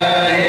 القطب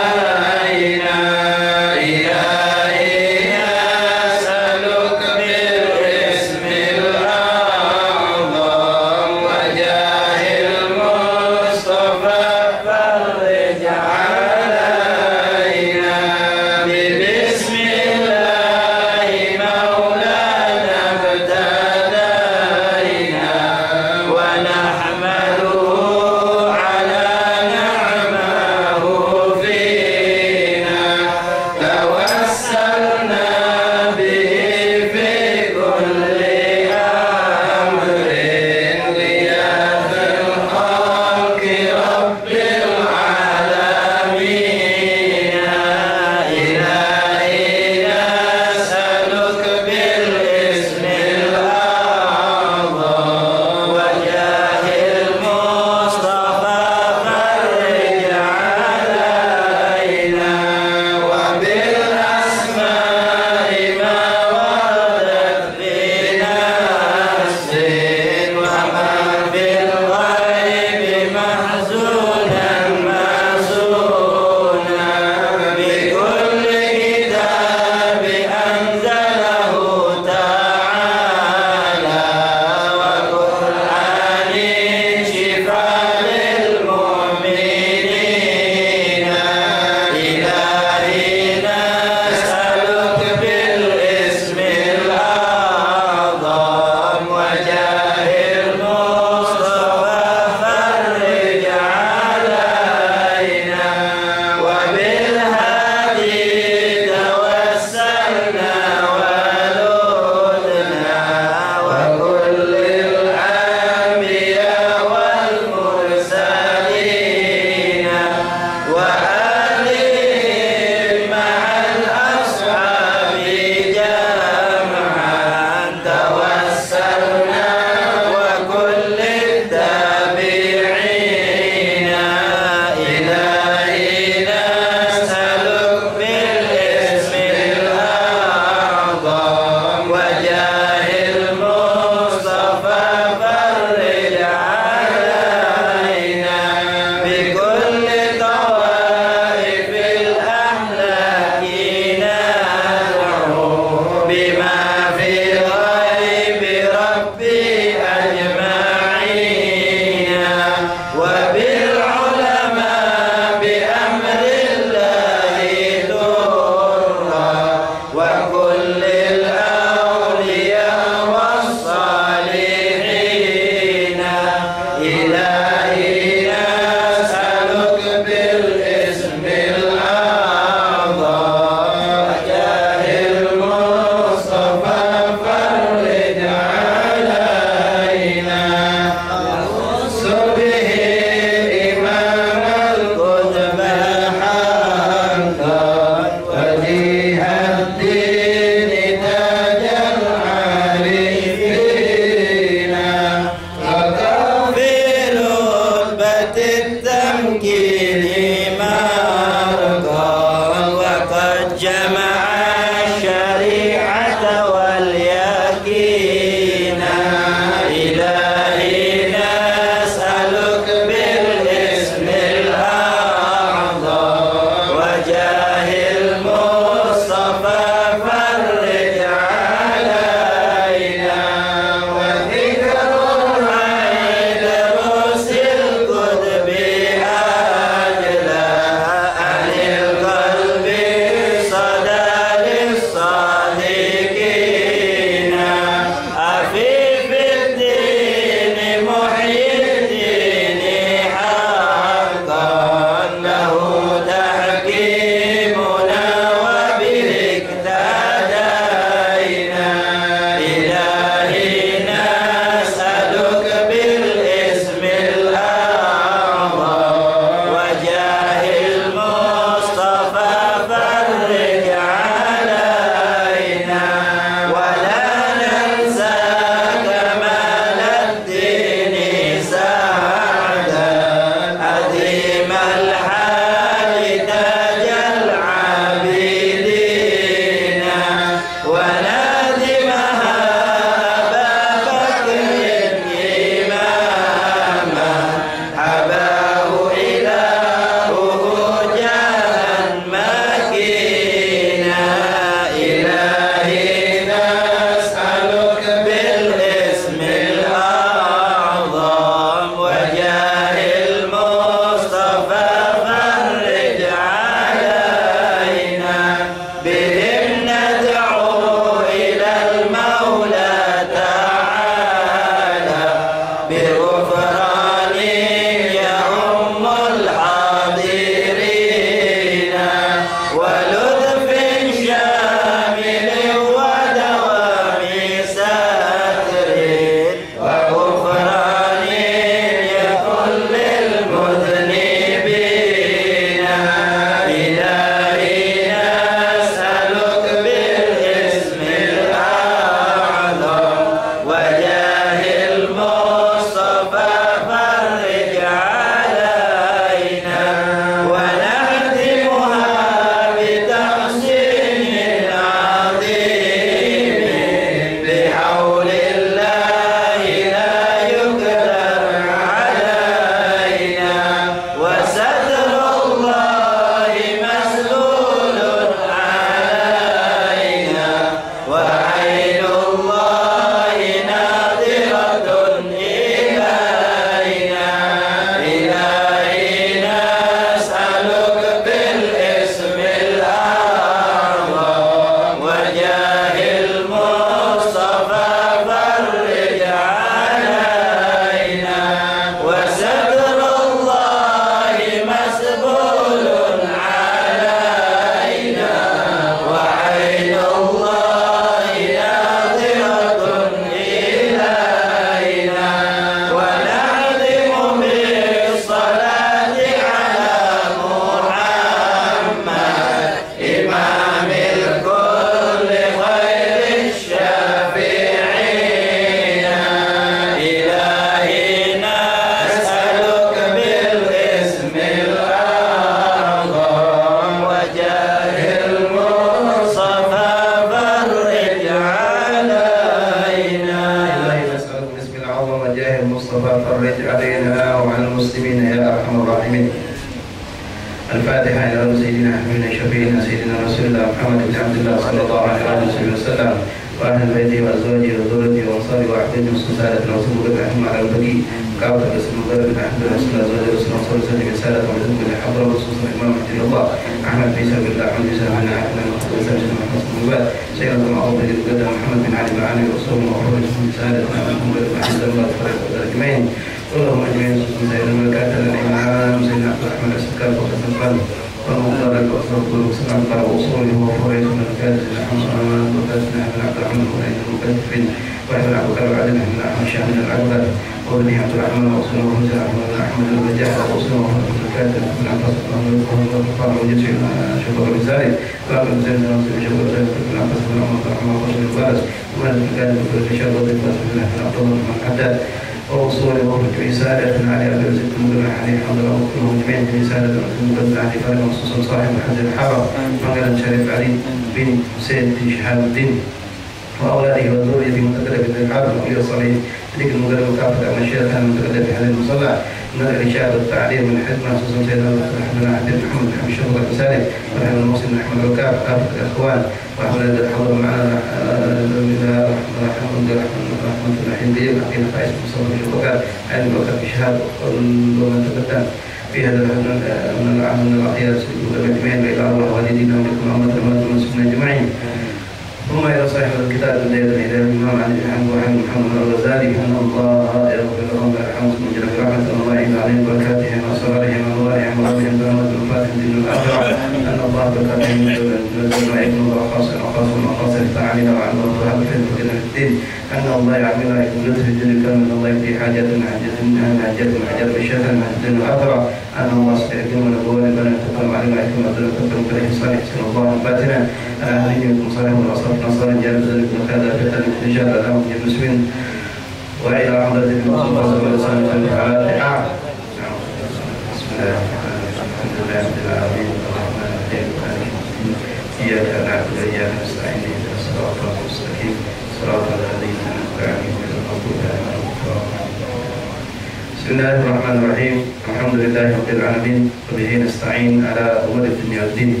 Bismillahirrahmanirrahim. Alhamdulillahirabbil alamin. Wa bihi nasta'in ala umuri dunya waddin.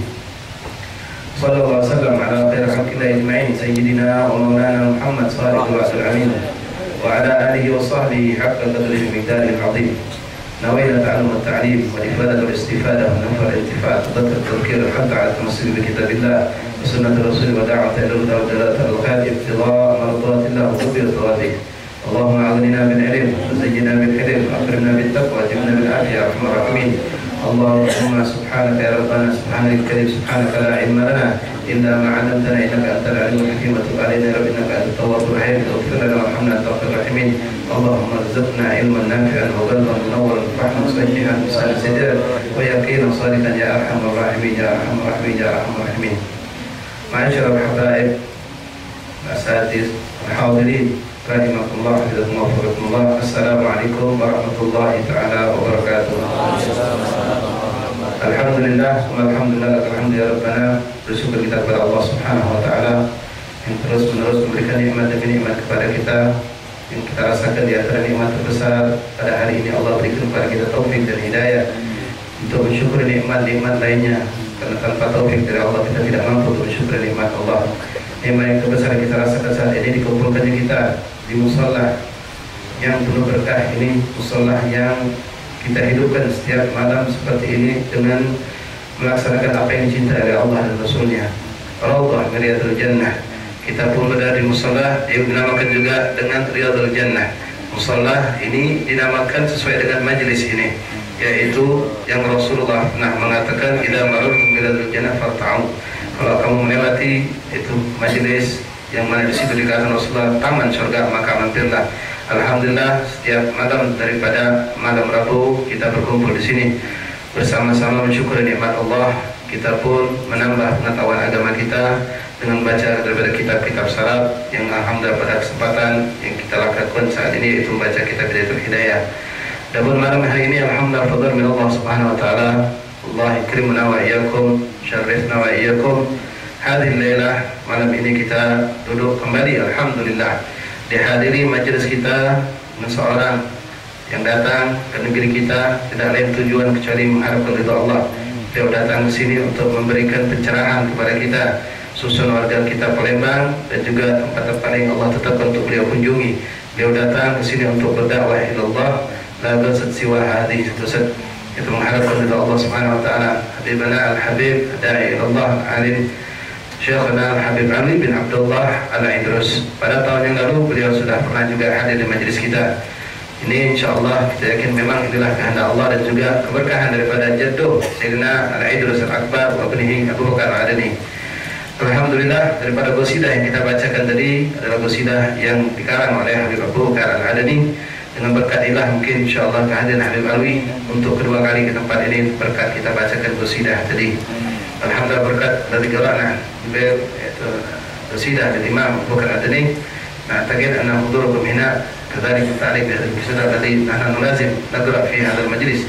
Sallallahu alaihi wasallam ala khairi khalqillah ajma'in sayyidina wa maulana Muhammad sallallahu alaihi wasallam wa ala alihi wa sahbihi haqqa qadrihi miqdaril azim. نوينا تعلم التعليم والإفادة والاستفادة والنفع والانتفاع وذكر التذكير الحث على التمسك بكتاب الله وسنة الرسول ودعوة إلى الهدى ودلالة الغاية ابتغاء مرضات الله وقرب ثوابه اللهم أغننا بالعلم وزينا بالحلم وأكرمنا بالتقوى وجبنا بالعافية يا أرحم الراحمين. اللهم سبحانك يا ربنا سبحانك الكريم سبحانك لا علم لنا إلا ما علمتنا إنك أنت العليم الحكيم وتب علينا يا رب إنك أنت التواب الرحيم واغفر لنا وارحمنا أنت خير الراحمين. اللهم ارزقنا علما نافعا وقلبا منورا وفهما صحيحا لسانا سديدا ويقينا صادقا يا أرحم الراحمين يا أرحم الراحمين يا أرحم الراحمين. معاشر الحبائب الأساتذة الحاضرين رحمكم الله حفظكم وفقكم الله. Assalamualaikum warahmatullahi taala wabarakatuh. Alhamdulillah, alhamdulillah rabbana. Bersyukur kita kepada Allah Subhanahu wa taala yang terus-menerus memberikan nikmat demi nikmat kepada kita. Yang kita rasakan di antara nikmat terbesar pada hari ini Allah berikan kepada kita taufik dan hidayah untuk mensyukuri nikmat-nikmat lainnya. Karena tanpa taufik dari Allah kita tidak mampu untuk mensyukuri nikmat Allah. Nikmat yang terbesar yang kita rasakan saat ini dikumpulkannya kita di musola yang penuh berkah ini, musola yang kita hidupkan setiap malam seperti ini dengan melaksanakan apa yang dicintai oleh Allah dan Rasulnya. Raudhah min Riyadhil Jannah. Kita pun berada di musola yang dinamakan juga dengan Riyadhil Jannah. Musola ini dinamakan sesuai dengan majelis ini, yaitu yang Rasulullah pernah mengatakan, "Idza marartum bi Riyadhil Jannah farta'u." Kalau kamu melewati itu majelis yang mana di situ dikatakan Rasulullah taman surga, maka mampirlah. Alhamdulillah, setiap malam daripada malam Rabu kita berkumpul di sini bersama-sama mensyukuri nikmat Allah. Kita pun menambah pengetahuan agama kita dengan baca daripada kitab-kitab salaf yang alhamdulillah pada kesempatan yang kita lakukan saat ini yaitu membaca kitab Bidayatul Hidayah. Dan malam hari ini alhamdulillah fadl min Allah Subhanahu wa taala. Allah ikrimna wa iyyakum, syarifna wa iyyakum. Hadhihi lailah, malam ini kita duduk kembali alhamdulillah dihadiri majelis kita dengan seorang yang datang ke negeri kita tidak lain tujuan kecuali mengharapkan ridha Allah. Beliau datang ke sini untuk memberikan pencerahan kepada kita, susun warga kita Palembang dan juga tempat-tempat yang Allah tetapkan untuk beliau kunjungi. Beliau datang ke sini untuk berdakwah ilallah, la qasad siwa hadhihi qasad, itu mengharapkan ridha Allah Subhanahu wa taala. Habibana al-Habib da'i ilallah al-alim Syekhana Al-Habib Ali bin Abdullah Al-Idrus. Pada tahun yang lalu beliau sudah pernah juga hadir di majelis kita. Ini insyaAllah kita yakin memang inilah kehendak Allah dan juga keberkahan daripada jadduh Sayyidina Al-Idrus Al-Akbar wa ibnihi Abu Bakar Al-Adani. Alhamdulillah, daripada qasidah yang kita bacakan tadi adalah qasidah yang dikarang oleh Habib Abu Bakar Al-Adani. Dengan berkat ilah mungkin insyaAllah kehadiran Habib Alwi untuk kedua kali ke tempat ini berkat kita bacakan qasidah tadi. Alhamdulillah berkat dari gerakna yaitu qasidah dari Imam Abu Bakar Al-Adani. Na'taqid anna hudurukum hina kadzalik ta'liq bi qasidah alladhi nahnu nulazim naqra fi hadzal majlis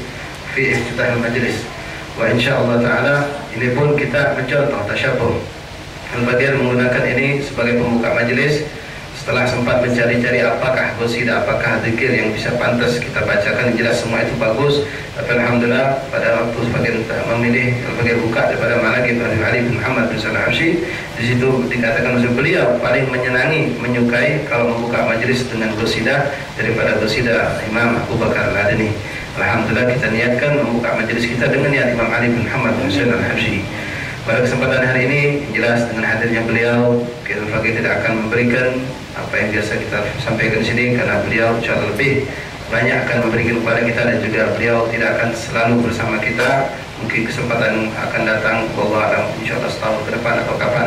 fi iftitah al-majlis. Wa insyaallah taala ini pun kita mencontoh tasyabuh. Al-Badir menggunakan ini sebagai pembuka majelis setelah sempat mencari-cari apakah qasidah, apakah zikir yang bisa pantas kita bacakan. Jelas semua itu bagus, tapi alhamdulillah pada waktu sebagian memilih Al-Badir buka daripada Manaqib Ali bin Muhammad bin Salah Habsyi, di situ dikatakan oleh beliau paling menyenangi, menyukai kalau membuka majelis dengan qasidah daripada qasidah Imam Abu Bakar Al-Adani. Alhamdulillah kita niatkan membuka majelis kita dengan niat Imam Ali bin Muhammad bin Salah Habsyi. Pada kesempatan hari ini jelas dengan hadirnya beliau kita tidak akan memberikan apa yang biasa kita sampaikan di sini karena beliau insyaAllah lebih banyak akan memberikan kepada kita dan juga beliau tidak akan selalu bersama kita. Mungkin kesempatan akan datang wallahu a'lam insyaAllah setahun ke depan atau kapan.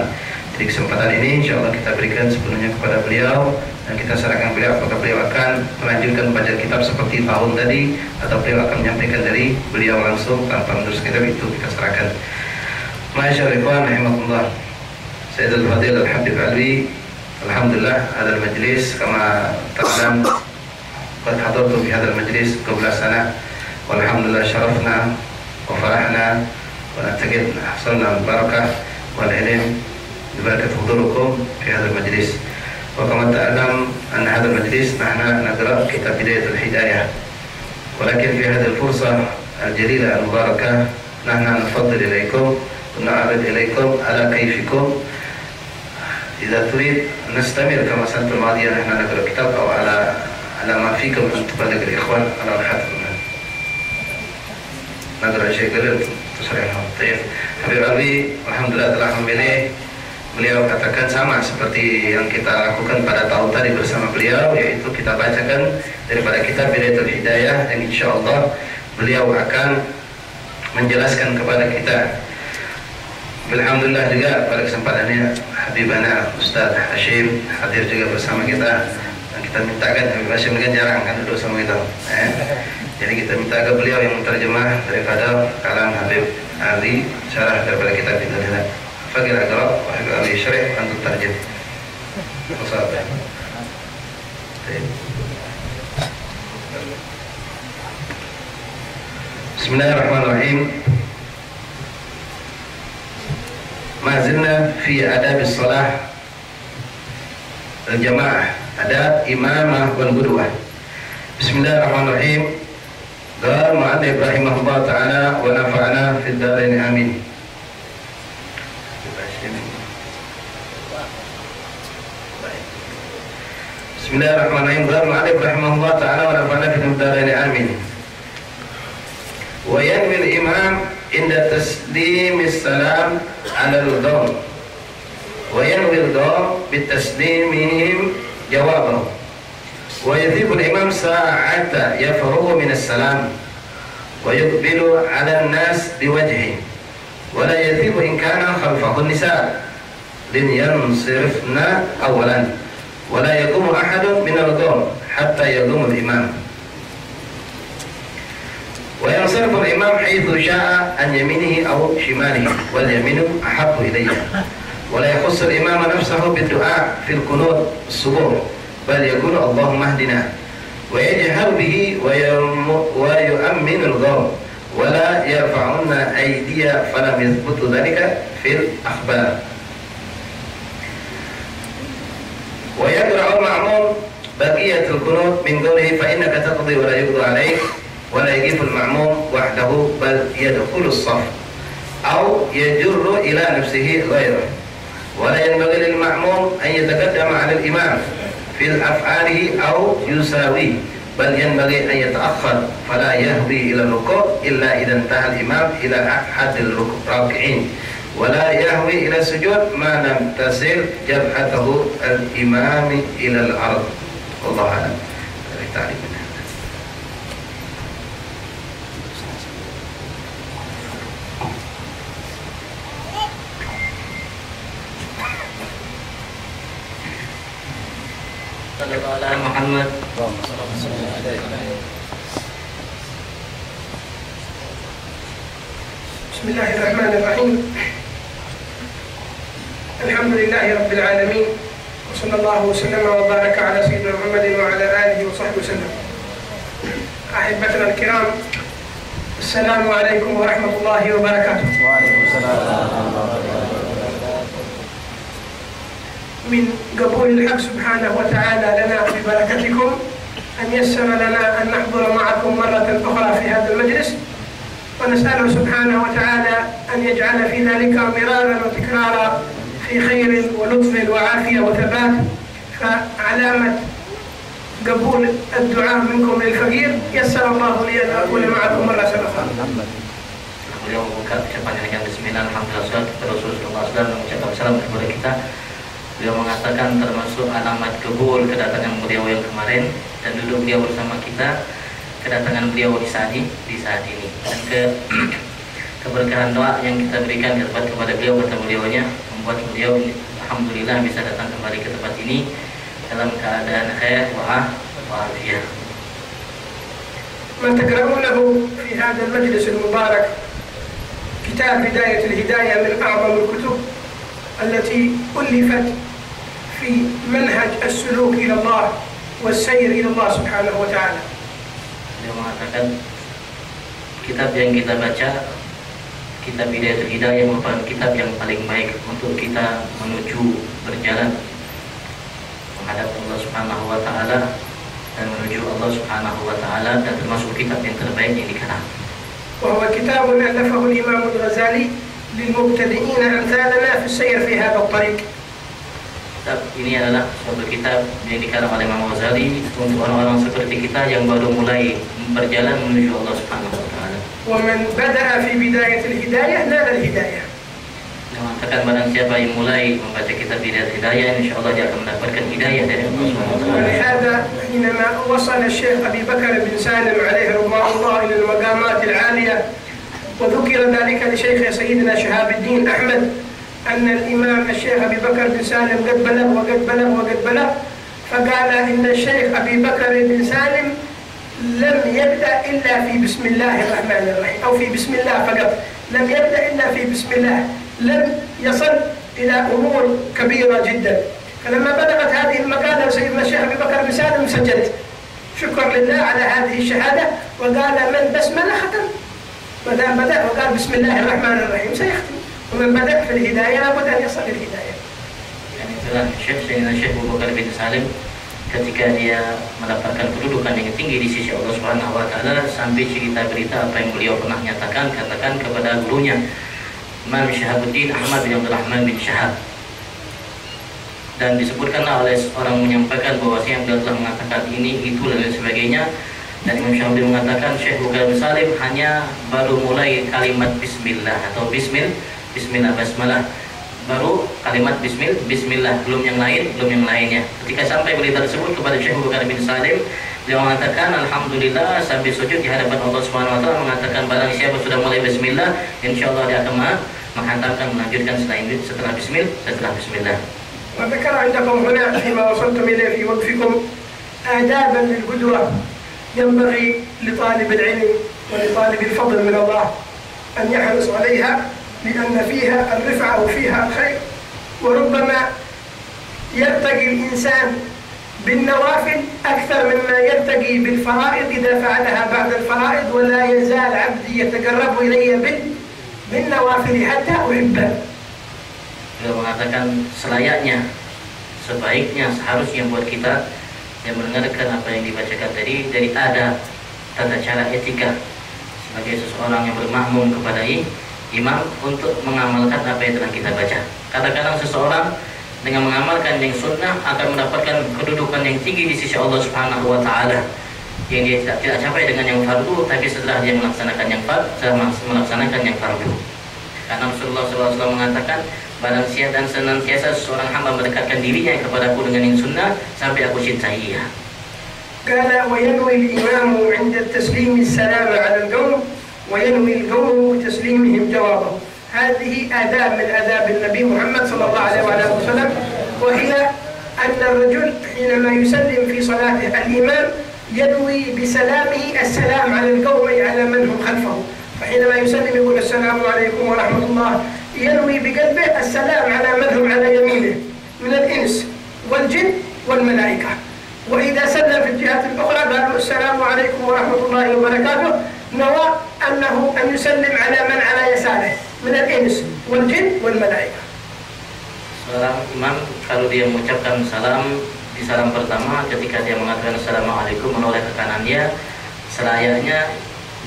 Jadi kesempatan ini insyaAllah kita berikan sepenuhnya kepada beliau dan kita serahkan beliau apakah beliau akan melanjutkan baca kitab seperti tahun tadi atau beliau akan menyampaikan dari beliau langsung tanpa menerus kitab, itu kita serahkan. Masyaallah ikhwan rahimakumullah. Sayyidul Fadil Al-Habib Alwi, alhamdulillah hadal majlis kama taqaddam qad hadartu fi hadal majlis qabla sana walhamdulillah syarafna wa farahna wa na'taqid hasalna al-barakah wal ilm bi barakat hudurukum fi hadal majlis. Wa kama ta'lam anna hadal majlis nahnu naqra kitab Bidayatul Hidayah, walakin fi hadhihi al-fursah al-jalila al-mubarakah nahnu nufaddil ilaykum ونعرض إليكم على كيفكم إذا تريد نستمر كما سنة الماضية نحن نقرأ كتاب أو على ما فيكم أن تبلغ الإخوان على راحتكم نقرأ شيء قليل تصريحهم. طيب Habib Alwi alhamdulillah telah memilih beliau katakan sama seperti yang kita lakukan pada tahun tadi bersama beliau, yaitu kita bacakan daripada kitab Bidayatul Hidayah, dan insya Allah beliau akan menjelaskan kepada kita. Alhamdulillah juga pada kesempatannya Habibana Ustaz Hashim hadir juga bersama kita, dan kita mintakan Habib Hashim kan jarang kan duduk sama kita, jadi kita minta ke beliau yang menterjemah daripada kalam Habib Ali, syarah daripada kitab Hidayah. Faqil Aqra wa Habib Ali syarih antum tarjim. Bismillahirrahmanirrahim. Ma zilna fi adab as-salah al-jamaah, adab imamah wal qudwah. Bismillahirrahmanirrahim. Qala mu'allif rahimahullah ta'ala wa nafa'ana fid dharain amin. Bismillahirrahmanirrahim. Qala mu'allif rahimahullah ta'ala wa nafa'ana fid dharain amin. Wa yanwi al-imam inda taslim as-salam ala al-dham wa yanwi al-dham bitaslimihim jawabahu wa yadhibu al-imam sa'ata yafrugu min as-salam wa yuqbilu ala an-nas biwajhihi wa la yadhibu in kana khalfahu an-nisa lin yansirifna awalan wa la yaqumu ahadun min al-dham hatta yaqumu al-imam. وينصرف الإمام حيث شاء عن يمينه أو شماله واليمين أحب إليه ولا يخص الإمام نفسه بالدعاء في القنوت الصبور بل يقول اللهم اهدنا ويجهر به ويؤمن الغرب ولا يرفعن أيدي فلم يثبت ذلك في الأخبار ويقرأ المأموم بقية القنوت من قوله فإنك تقضي ولا يقضى عليك ولا يقف المأموم وحده بل يدخل الصف أو يجر إلى نفسه غيره ولا ينبغي للمأموم أن يتقدم على الإمام في أفعاله أو يساويه بل ينبغي أن يتأخر فلا يهوي إلى الركوع إلا إذا انتهى الإمام إلى أحد الراكعين ولا يهوي إلى السجود ما لم تصل جبهته الإمام إلى الأرض. والله أعلم. Muhammad. Bismillahirrahmanirrahim. Alhamdulillahi rabbil alamin. Wa sallallahu wasallam wa baraka ala sayyidina Muhammadin wa ala alihi wa sahbihi wasallam. Ahibatana al-kiram. Assalamu alaikum wa rahmatullahi wa barakatuh. Wa alaikum assalam. من قبول الحق سبحانه وتعالى لنا ببركتكم أن يسر لنا أن نحضر معكم مرة أخرى في هذا المجلس، ونسأله سبحانه وتعالى أن يجعل في ذلك مرارا وتكرارا في خير ولطف وعافية وثبات. فعلامة قبول الدعاء منكم للفقير يسر الله لي أن أكون معكم مرة أخرى. Beliau membuka ucapannya dengan bismillah, alhamdulillah, Rasulullah SAW mengucapkan salam kepada kita. Beliau mengatakan termasuk alamat kabul kedatangan beliau yang kemarin dan duduk beliau bersama kita, kedatangan beliau di saat ini dan keberkahan doa yang kita berikan kepada beliau bertemu beliaunya membuat beliau alhamdulillah bisa datang kembali ke tempat ini dalam keadaan khair wa afiyah. ما تقرؤونه في هذا المجلس المبارك كتاب بداية الهداية من أعظم الكتب التي ألفت في منهج السلوك إلى الله والسير إلى الله سبحانه وتعالى. Dia mengatakan kitab yang kita baca, kitab Bidayatul Hidayah merupakan kitab yang paling baik untuk kita menuju berjalan menghadap Allah Subhanahu wa taala dan menuju Allah Subhanahu wa taala, dan termasuk kitab yang terbaik yang dikarang. وهو كتاب ألفه الإمام الغزالي للمبتدئين أمثالنا في السير في هذا الطريق. Kitab ini adalah suatu kitab yang dikarang oleh Imam Ghazali untuk orang-orang seperti kita yang baru mulai berjalan menuju Allah Subhanahu wa taala. ومن بدأ في بداية الهداية نال الهداية. Yang mengatakan barang siapa yang mulai membaca kitab Hidayah, insya Allah dia akan mendapatkan hidayah dari Allah Subhanahu wa taala. ولهذا حينما وصل الشيخ أبي بكر بن سالم عليه رضوان الله إلى المقامات العالية وذكر ذلك لشيخ سيدنا شهاب الدين أحمد أن الإمام الشيخ أبي بكر بن سالم قد بلغ وقد بلغ وقد بلغ، فقال إن الشيخ أبي بكر بن سالم لم يبدأ إلا في بسم الله الرحمن الرحيم أو في بسم الله فقط، لم يبدأ إلا في بسم الله، لم يصل إلى أمور كبيرة جدا. فلما بلغت هذه المقالة سيدنا الشيخ أبي بكر بن سالم سجد شكرا لله على هذه الشهادة، وقال من بسمله ختم، ما دام بدأ وقال بسم الله الرحمن الرحيم سيختم، ومن بدأ في الهداية لابد أن يصل الهداية. Yani itulah Syekh Abu Bakar bin Salim ketika dia mendapatkan kedudukan yang tinggi di sisi Allah Subhanahu wa taala, sampai cerita berita apa yang beliau pernah nyatakan katakan kepada gurunya Imam Syahabuddin Ahmad bin Abdul Rahman bin Syahab. Dan disebutkanlah oleh orang menyampaikan bahwasanya beliau telah mengatakan ini itu dan lain sebagainya. Dan Imam Syahabuddin mengatakan Syekh Abu Bakar bin Salim hanya baru mulai kalimat bismillah atau bismillah basmalah, baru kalimat bismillah, belum yang lainnya. Ketika sampai berita tersebut kepada Syekh Abu Bakar bin Salim, beliau mengatakan alhamdulillah sampai sujud di hadapan Allah Subhanahu wa taala, mengatakan barang siapa sudah mulai bismillah, insyaallah dia akan menghantarkan melanjutkan setelah bismillah. وذكر عندكم هنا فيما وصلتم إليه في وقفكم آدابا للقدوة ينبغي لطالب العلم ولطالب الفضل من الله أن يحرص عليها، لأن فيها الرفعة وفيها الخير، وربما يرتقي الإنسان بالنوافل أكثر مما يرتقي بالفرائض إذا فعلها بعد الفرائض، ولا يزال عبدي يتقرب إلي بالنوافل حتى أحبه. Beliau mengatakan selayaknya, sebaiknya, seharusnya buat kita yang mendengarkan apa yang dibacakan tadi dari adab, tata cara etika sebagai seseorang yang bermakmum kepada imam untuk mengamalkan apa yang telah kita baca. Kadang-kadang seseorang dengan mengamalkan yang sunnah akan mendapatkan kedudukan yang tinggi di sisi Allah Subhanahu wa taala yang dia tidak capai dengan yang fardu, tapi setelah dia melaksanakan yang fardu. Karena Rasulullah SAW mengatakan barang siapa dan senantiasa seorang hamba mendekatkan dirinya kepadaku dengan yang sunnah sampai aku cintai ia. قال وينوي الإمام عند التسليم السلام على القوم وينوي القوم تسليمهم جوابه. هذه آداب من آداب النبي محمد صلى الله عليه وسلم، وهي أن الرجل حينما يسلم في صلاته الإمام ينوي بسلامه السلام على القوم على من هم خلفه، فحينما يسلم يقول السلام عليكم ورحمة الله، ينوي بقلبه السلام على من هم على يمينه من الإنس والجن والملائكة، وإذا سلم في الجهة الأخرى قالوا السلام عليكم ورحمة الله وبركاته، نوى أنه أن يسلم على من على يساره من الإنس والجن والملائكة. Seorang imam kalau dia mengucapkan salam di salam pertama, ketika dia mengatakan assalamualaikum menoleh ke kanannya, selayaknya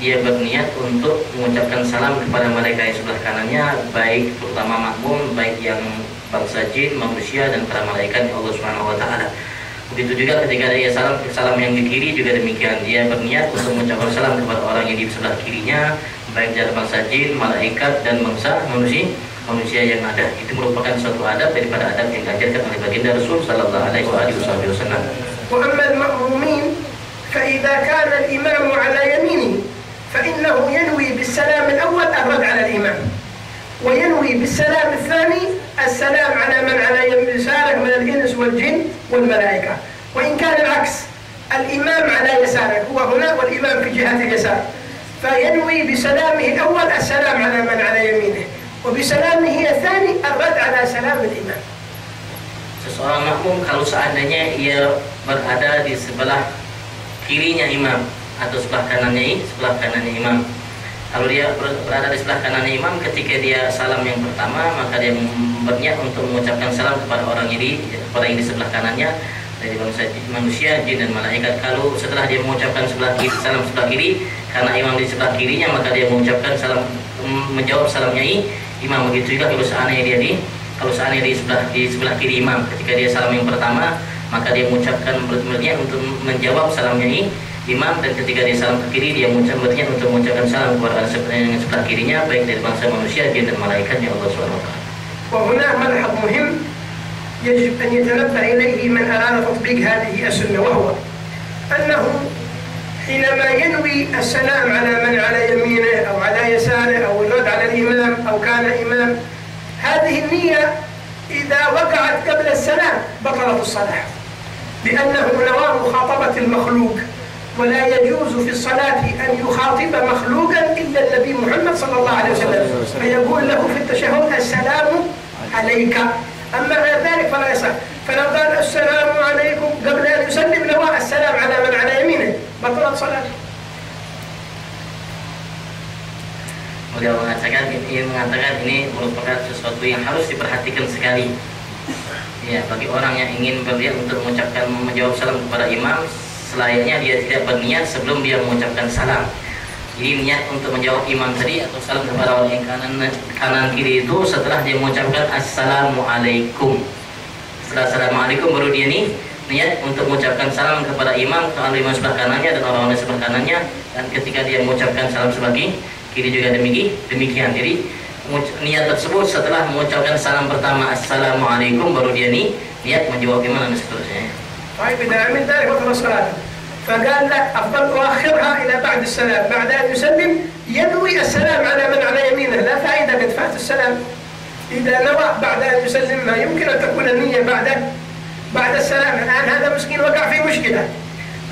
dia berniat untuk mengucapkan salam kepada mereka yang sebelah kanannya, baik terutama makmum, baik yang bangsa jin, manusia dan para malaikat Allah Subhanahu wa taala. Begitu juga ketika dia salam yang di kiri juga demikian, dia berniat untuk mengucapkan salam kepada orang yang di sebelah kirinya, baik dari bangsa jin, malaikat dan bangsa manusia yang ada. Itu merupakan suatu adab daripada adab yang diajarkan oleh baginda Rasul sallallahu alaihi wasallam. Wa amma al-ma'mumin fa idza kana al-imam ala yaminihi fa innahu yanwi bis-salam al-awwal ar-rad ala al-imam wa yanwi bis-salam al-thani السلام على من على يساره من الإنس والجن والملائكة، وإن كان العكس الإمام على يساره هو هنا والإمام في جهة اليسار، فينوي بسلامه الأول السلام على من على يمينه وبسلامه الثاني الرد على سلام الإمام. Seseorang makmum kalau seandainya ia berada di sebelah kirinya imam atau sebelah kanannya imam, kalau dia berada di sebelah kanannya imam, ketika dia salam yang pertama, maka dia berniat untuk mengucapkan salam kepada orang yang di sebelah kanannya dari bangsa manusia, jin dan malaikat. Kalau setelah dia mengucapkan salam sebelah kiri, karena imam di sebelah kirinya, maka dia mengucapkan salam, menjawab salamnya imam. Begitu juga kalau seandainya di sebelah kiri imam, ketika dia salam yang pertama, maka dia mengucapkan berniat untuk menjawab salamnya imam, dan ketika dia salam ke kiri dia berniat untuk mengucapkan salam kepada orang yang sebelah kirinya, baik dari bangsa manusia, jin dan malaikatnya Allah SWT. وهنا ملحظ مهم يجب أن يتنبه إليه من أراد تطبيق هذه السنة، وهو أنه حينما ينوي السلام على من على يمينه أو على يساره أو الرد على الإمام أو كان إمام، هذه النية إذا وقعت قبل السلام بطلت الصلاة، لأنه نوى مخاطبة المخلوق، ولا يجوز في الصلاة أن يخاطب مخلوقا إلا النبي محمد صلى الله عليه وسلم، فيقول له في التشهد السلام عليك، أما غير ذلك فلا يصح. فلو قال السلام عليكم قبل أن يسلم نوى السلام على من على يمينه بطلت صلاته. Beliau mengatakan ini merupakan sesuatu yang harus diperhatikan sekali. Ya, bagi orang yang ingin berniat untuk menjawab salam kepada imam, selayaknya dia tidak berniat sebelum dia mengucapkan salam. Jadi niat untuk menjawab imam tadi atau salam kepada orang yang kanan kiri itu setelah dia mengucapkan assalamualaikum. Setelah assalamualaikum baru dia niat untuk mengucapkan salam kepada imam, kalau imam sebelah kanannya dan orang-orang sebelah kanannya, dan ketika dia mengucapkan salam sebelah kiri juga demikian. Jadi niat tersebut setelah mengucapkan salam pertama assalamualaikum baru dia niat menjawab imam dan seterusnya. طيب إذا عمل ذلك بطل الصلاة، فقال لا أفضل أؤخرها إلى بعد السلام، بعد أن يسلم ينوي السلام على من على يمينه، لا فائدة قد فات السلام. إذا نوى بعد أن يسلم ما يمكن أن تكون النية بعد السلام. الآن هذا مسكين وقع في مشكلة،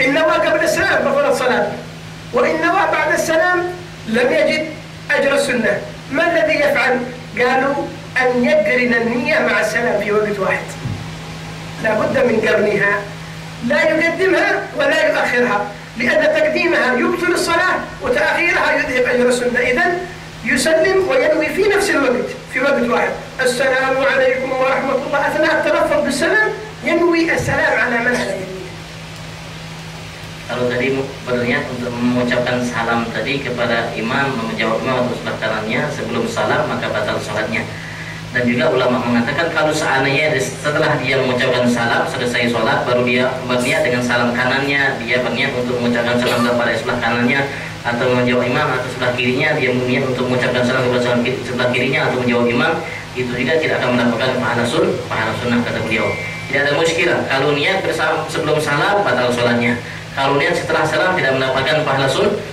إن نوى قبل السلام بطلت صلاته، وإن نوى بعد السلام لم يجد أجر السنة. ما الذي يفعل؟ قالوا أن يقرن النية مع السلام في وقت واحد، لا بد من قرنها، لا يقدمها ولا يؤخرها، لأن تقديمها يبطل الصلاة وتأخيرها يذهب أجر السنة. إذن يسلم وينوي في نفس الوقت في وقت واحد السلام عليكم ورحمة الله، أثناء التلفظ بالسلام ينوي السلام على من على يمينه. Kalau tadi berniat untuk mengucapkan salam tadi kepada imam, menjawab imam atau sebelah kanannya sebelum salam, maka batal sholatnya. Dan juga ulama mengatakan kalau seandainya setelah dia mengucapkan salam selesai sholat baru dia berniat dengan salam kanannya, dia berniat untuk mengucapkan salam kepada sebelah kanannya atau menjawab imam, atau sebelah kirinya dia berniat untuk mengucapkan salam kepada sebelah kirinya atau menjawab imam, itu juga tidak akan mendapatkan pahala sunnah kata beliau. Tidak ada muskilah kalau niat sebelum salam batal sholatnya. Kalau niat setelah salam tidak mendapatkan pahala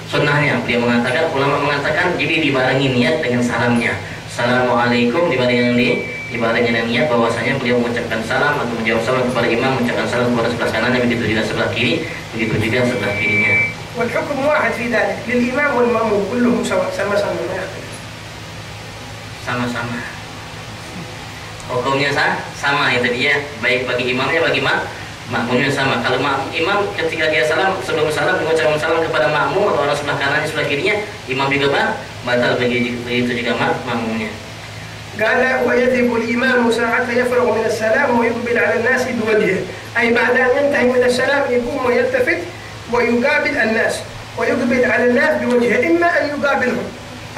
sunnahnya. Beliau mengatakan, ulama mengatakan jadi dibarengi niat dengan salamnya. Assalamualaikum dibarengi dengan niat bahwasanya beliau mengucapkan salam atau menjawab salam kepada imam, mengucapkan salam kepada sebelah kanannya, begitu juga sebelah kiri, begitu juga sebelah kirinya. والحكم واحد في ذلك للإمام والمأموم كلهم سواء sama-sama ما يختلف. Sama-sama. Hukumnya sama itu dia, baik bagi imamnya bagi makmumnya sama. Kalau imam ketika dia salam sebelum salam mengucapkan salam kepada makmum atau orang sebelah kanannya sebelah kirinya, imam juga batal begitu juga makmumnya. قال ويذهب الإمام ساعة يفرغ من السلام ويقبل على الناس بوجهه، أي بعد أن ينتهي من السلام يقوم ويلتفت ويقابل الناس ويقبل على الناس بوجهه، إما أن يقابلهم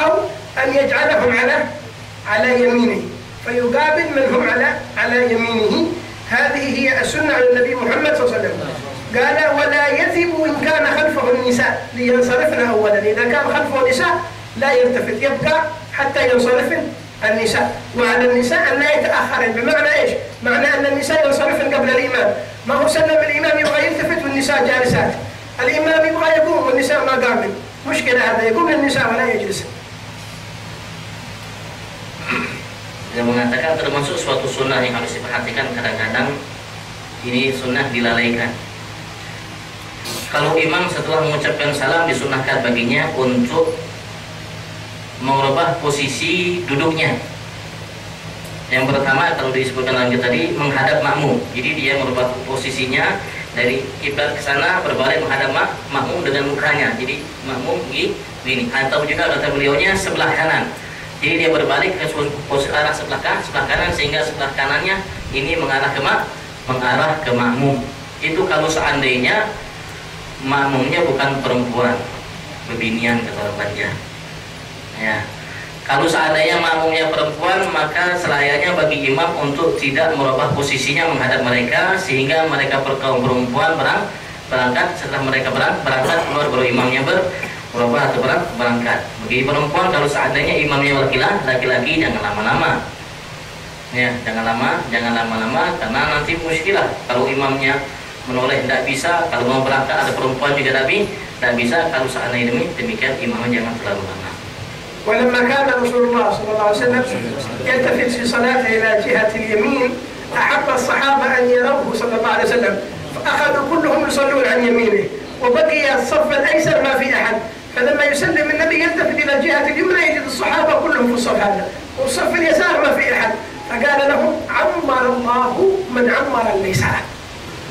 أو أن يجعلهم على يمينه فيقابل من هم على يمينه. هذه هي السنة عن النبي محمد صلى الله عليه وسلم. قال ولا يثب إن كان خلفه النساء لينصرفن أولا، إذا كان خلفه نساء لا يلتفت يبقى حتى ينصرفن النساء، وعلى النساء أن لا يتأخرن. بمعنى إيش؟ معنى أن النساء ينصرفن قبل الإمام، ما هو سلم الإمام يبغى يلتفت والنساء جالسات، الإمام يبغى يقوم والنساء ما قامن، مشكلة هذا، يقوم النساء ولا يجلس. Dia mengatakan termasuk suatu sunnah yang harus diperhatikan, kadang-kadang ini sunnah dilalaikan. Kalau imam setelah mengucapkan salam disunnahkan baginya untuk merubah posisi duduknya. Yang pertama kalau disebutkan lanjut tadi menghadap makmum. Jadi dia merubah posisinya dari kiblat ke sana berbalik menghadap makmum dengan mukanya. Jadi makmum begini. Atau juga kata beliaunya sebelah kanan. Jadi dia berbalik ke arah sebelah kanan sehingga sebelah kanannya ini mengarah ke makmum. Itu kalau seandainya makmumnya bukan perempuan, bebinian kata orang Banjar. Ya. Kalau seandainya makmumnya perempuan, maka selayaknya bagi imam untuk tidak merubah posisinya menghadap mereka sehingga mereka kaum perempuan berangkat. Setelah mereka berangkat keluar baru imamnya berubah atau berangkat. Bagi perempuan kalau seandainya imamnya laki-laki jangan lama-lama. Ya, jangan lama-lama karena nanti muskilah kalau imamnya menoleh tidak bisa, kalau mau berangkat ada perempuan juga Nabi tidak bisa, kalau seandainya demikian imamnya jangan terlalu lama. ولما كان رسول الله صلى الله عليه وسلم يلتفت في صلاته إلى جهة اليمين أحب الصحابة أن يروه صلى الله عليه وسلم فأخذوا كلهم يصلون عن يمينه وبقي الصف الأيسر ما في أحد، فلما يسلم النبي يلتفت إلى جهة اليمنى يجد الصحابة كلهم في الصف هذا والصف اليسار ما في أحد، فقال لهم عمر الله من عمر الميسرة،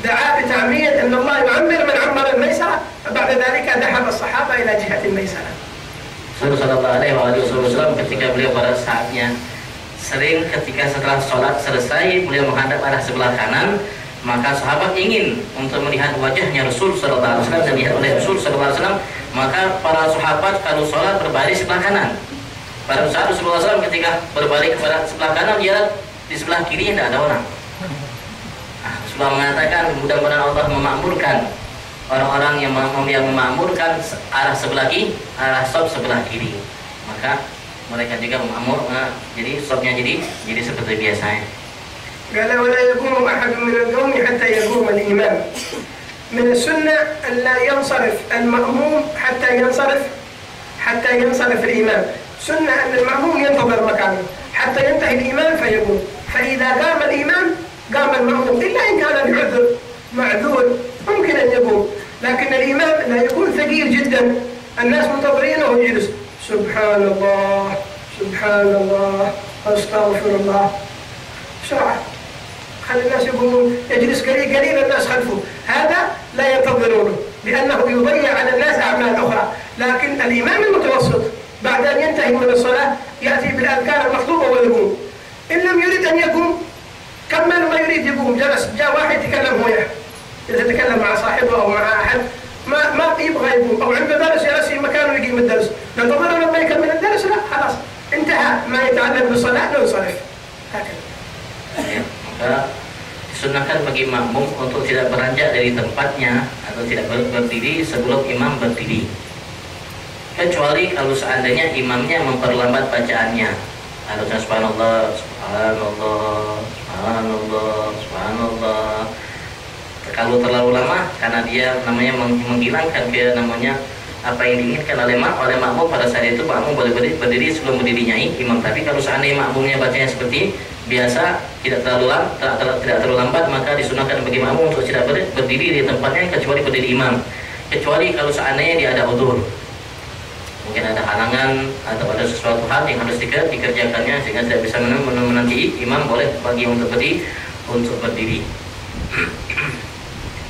دعا بتعمير أن الله يعمر من عمر الميسرة، فبعد ذلك ذهب الصحابة إلى جهة الميسرة. Sallallahu alaihi wasallam ketika beliau pada saatnya sering ketika setelah sholat selesai beliau menghadap arah sebelah kanan, maka sahabat ingin untuk melihat wajahnya Rasul sallallahu alaihi wasallam dan dilihat oleh Rasul sallallahu alaihi wasallam, maka para sahabat kalau sholat berbaris sebelah kanan. Pada saat Rasulullah SAW ketika berbalik kepada sebelah kanan, dia di sebelah kiri tidak ada orang. Rasulullah mengatakan mudah-mudahan Allah memakmurkan orang-orang yang memakmurkan arah sebelah kiri, arah sop sebelah kiri, maka mereka juga memakmur, jadi sopnya jadi seperti biasanya. قال ولا يقوم أحد من القوم حتى يقوم الإمام. من السنة أن لا ينصرف المأموم حتى ينصرف الإمام. سنة أن المأموم ينتظر مكانه حتى ينتهي الإمام فيقوم، فإذا قام الإمام قام المأموم إلا إن كان العذر معذور ممكن أن يقوم، لكن الإمام لا يكون ثقيل جدا الناس منتظرينه ويجلس سبحان الله سبحان الله أستغفر الله بسرعة، خلي الناس يقومون، يجلس قليل الناس خلفه، هذا لا ينتظرونه لأنه يضيع على الناس أعمال أخرى. لكن الإمام المتوسط بعد أن ينتهي من الصلاة يأتي بالأذكار المطلوبة ويقوم، إن لم يريد أن يقوم كمل ما يريد يقوم، جلس جاء واحد يتكلم وياه، إذا تكلم مع صاحبه أو مع أحد ما يبغى يقوم، أو عنده درس جلس في مكانه يقيم الدرس، ننتظر لما يكمل الدرس، لا خلاص انتهى ما يتعلق بالصلاة ننصرف هكذا. Maka disunahkan bagi makmum untuk tidak beranjak dari tempatnya atau tidak berdiri sebelum imam berdiri, kecuali kalau seandainya imamnya memperlambat bacaannya. Harusnya subhanallah, subhanallah, subhanallah, subhanallah. Kalau terlalu lama karena dia namanya menghilangkan ke namanya apa yang diinginkan oleh makmum pada saat itu, makmum boleh berdiri sebelum berdirinya imam. Tapi kalau seandainya makmumnya bacanya seperti biasa, tidak terlalu lambat, maka disunahkan bagi makmum untuk tidak berdiri di tempatnya kecuali berdiri imam. Kecuali kalau seandainya dia ada udzur, mungkin ada halangan atau ada sesuatu hal yang harus dikerjakannya sehingga tidak bisa menanti imam, boleh bagi untuk berdiri.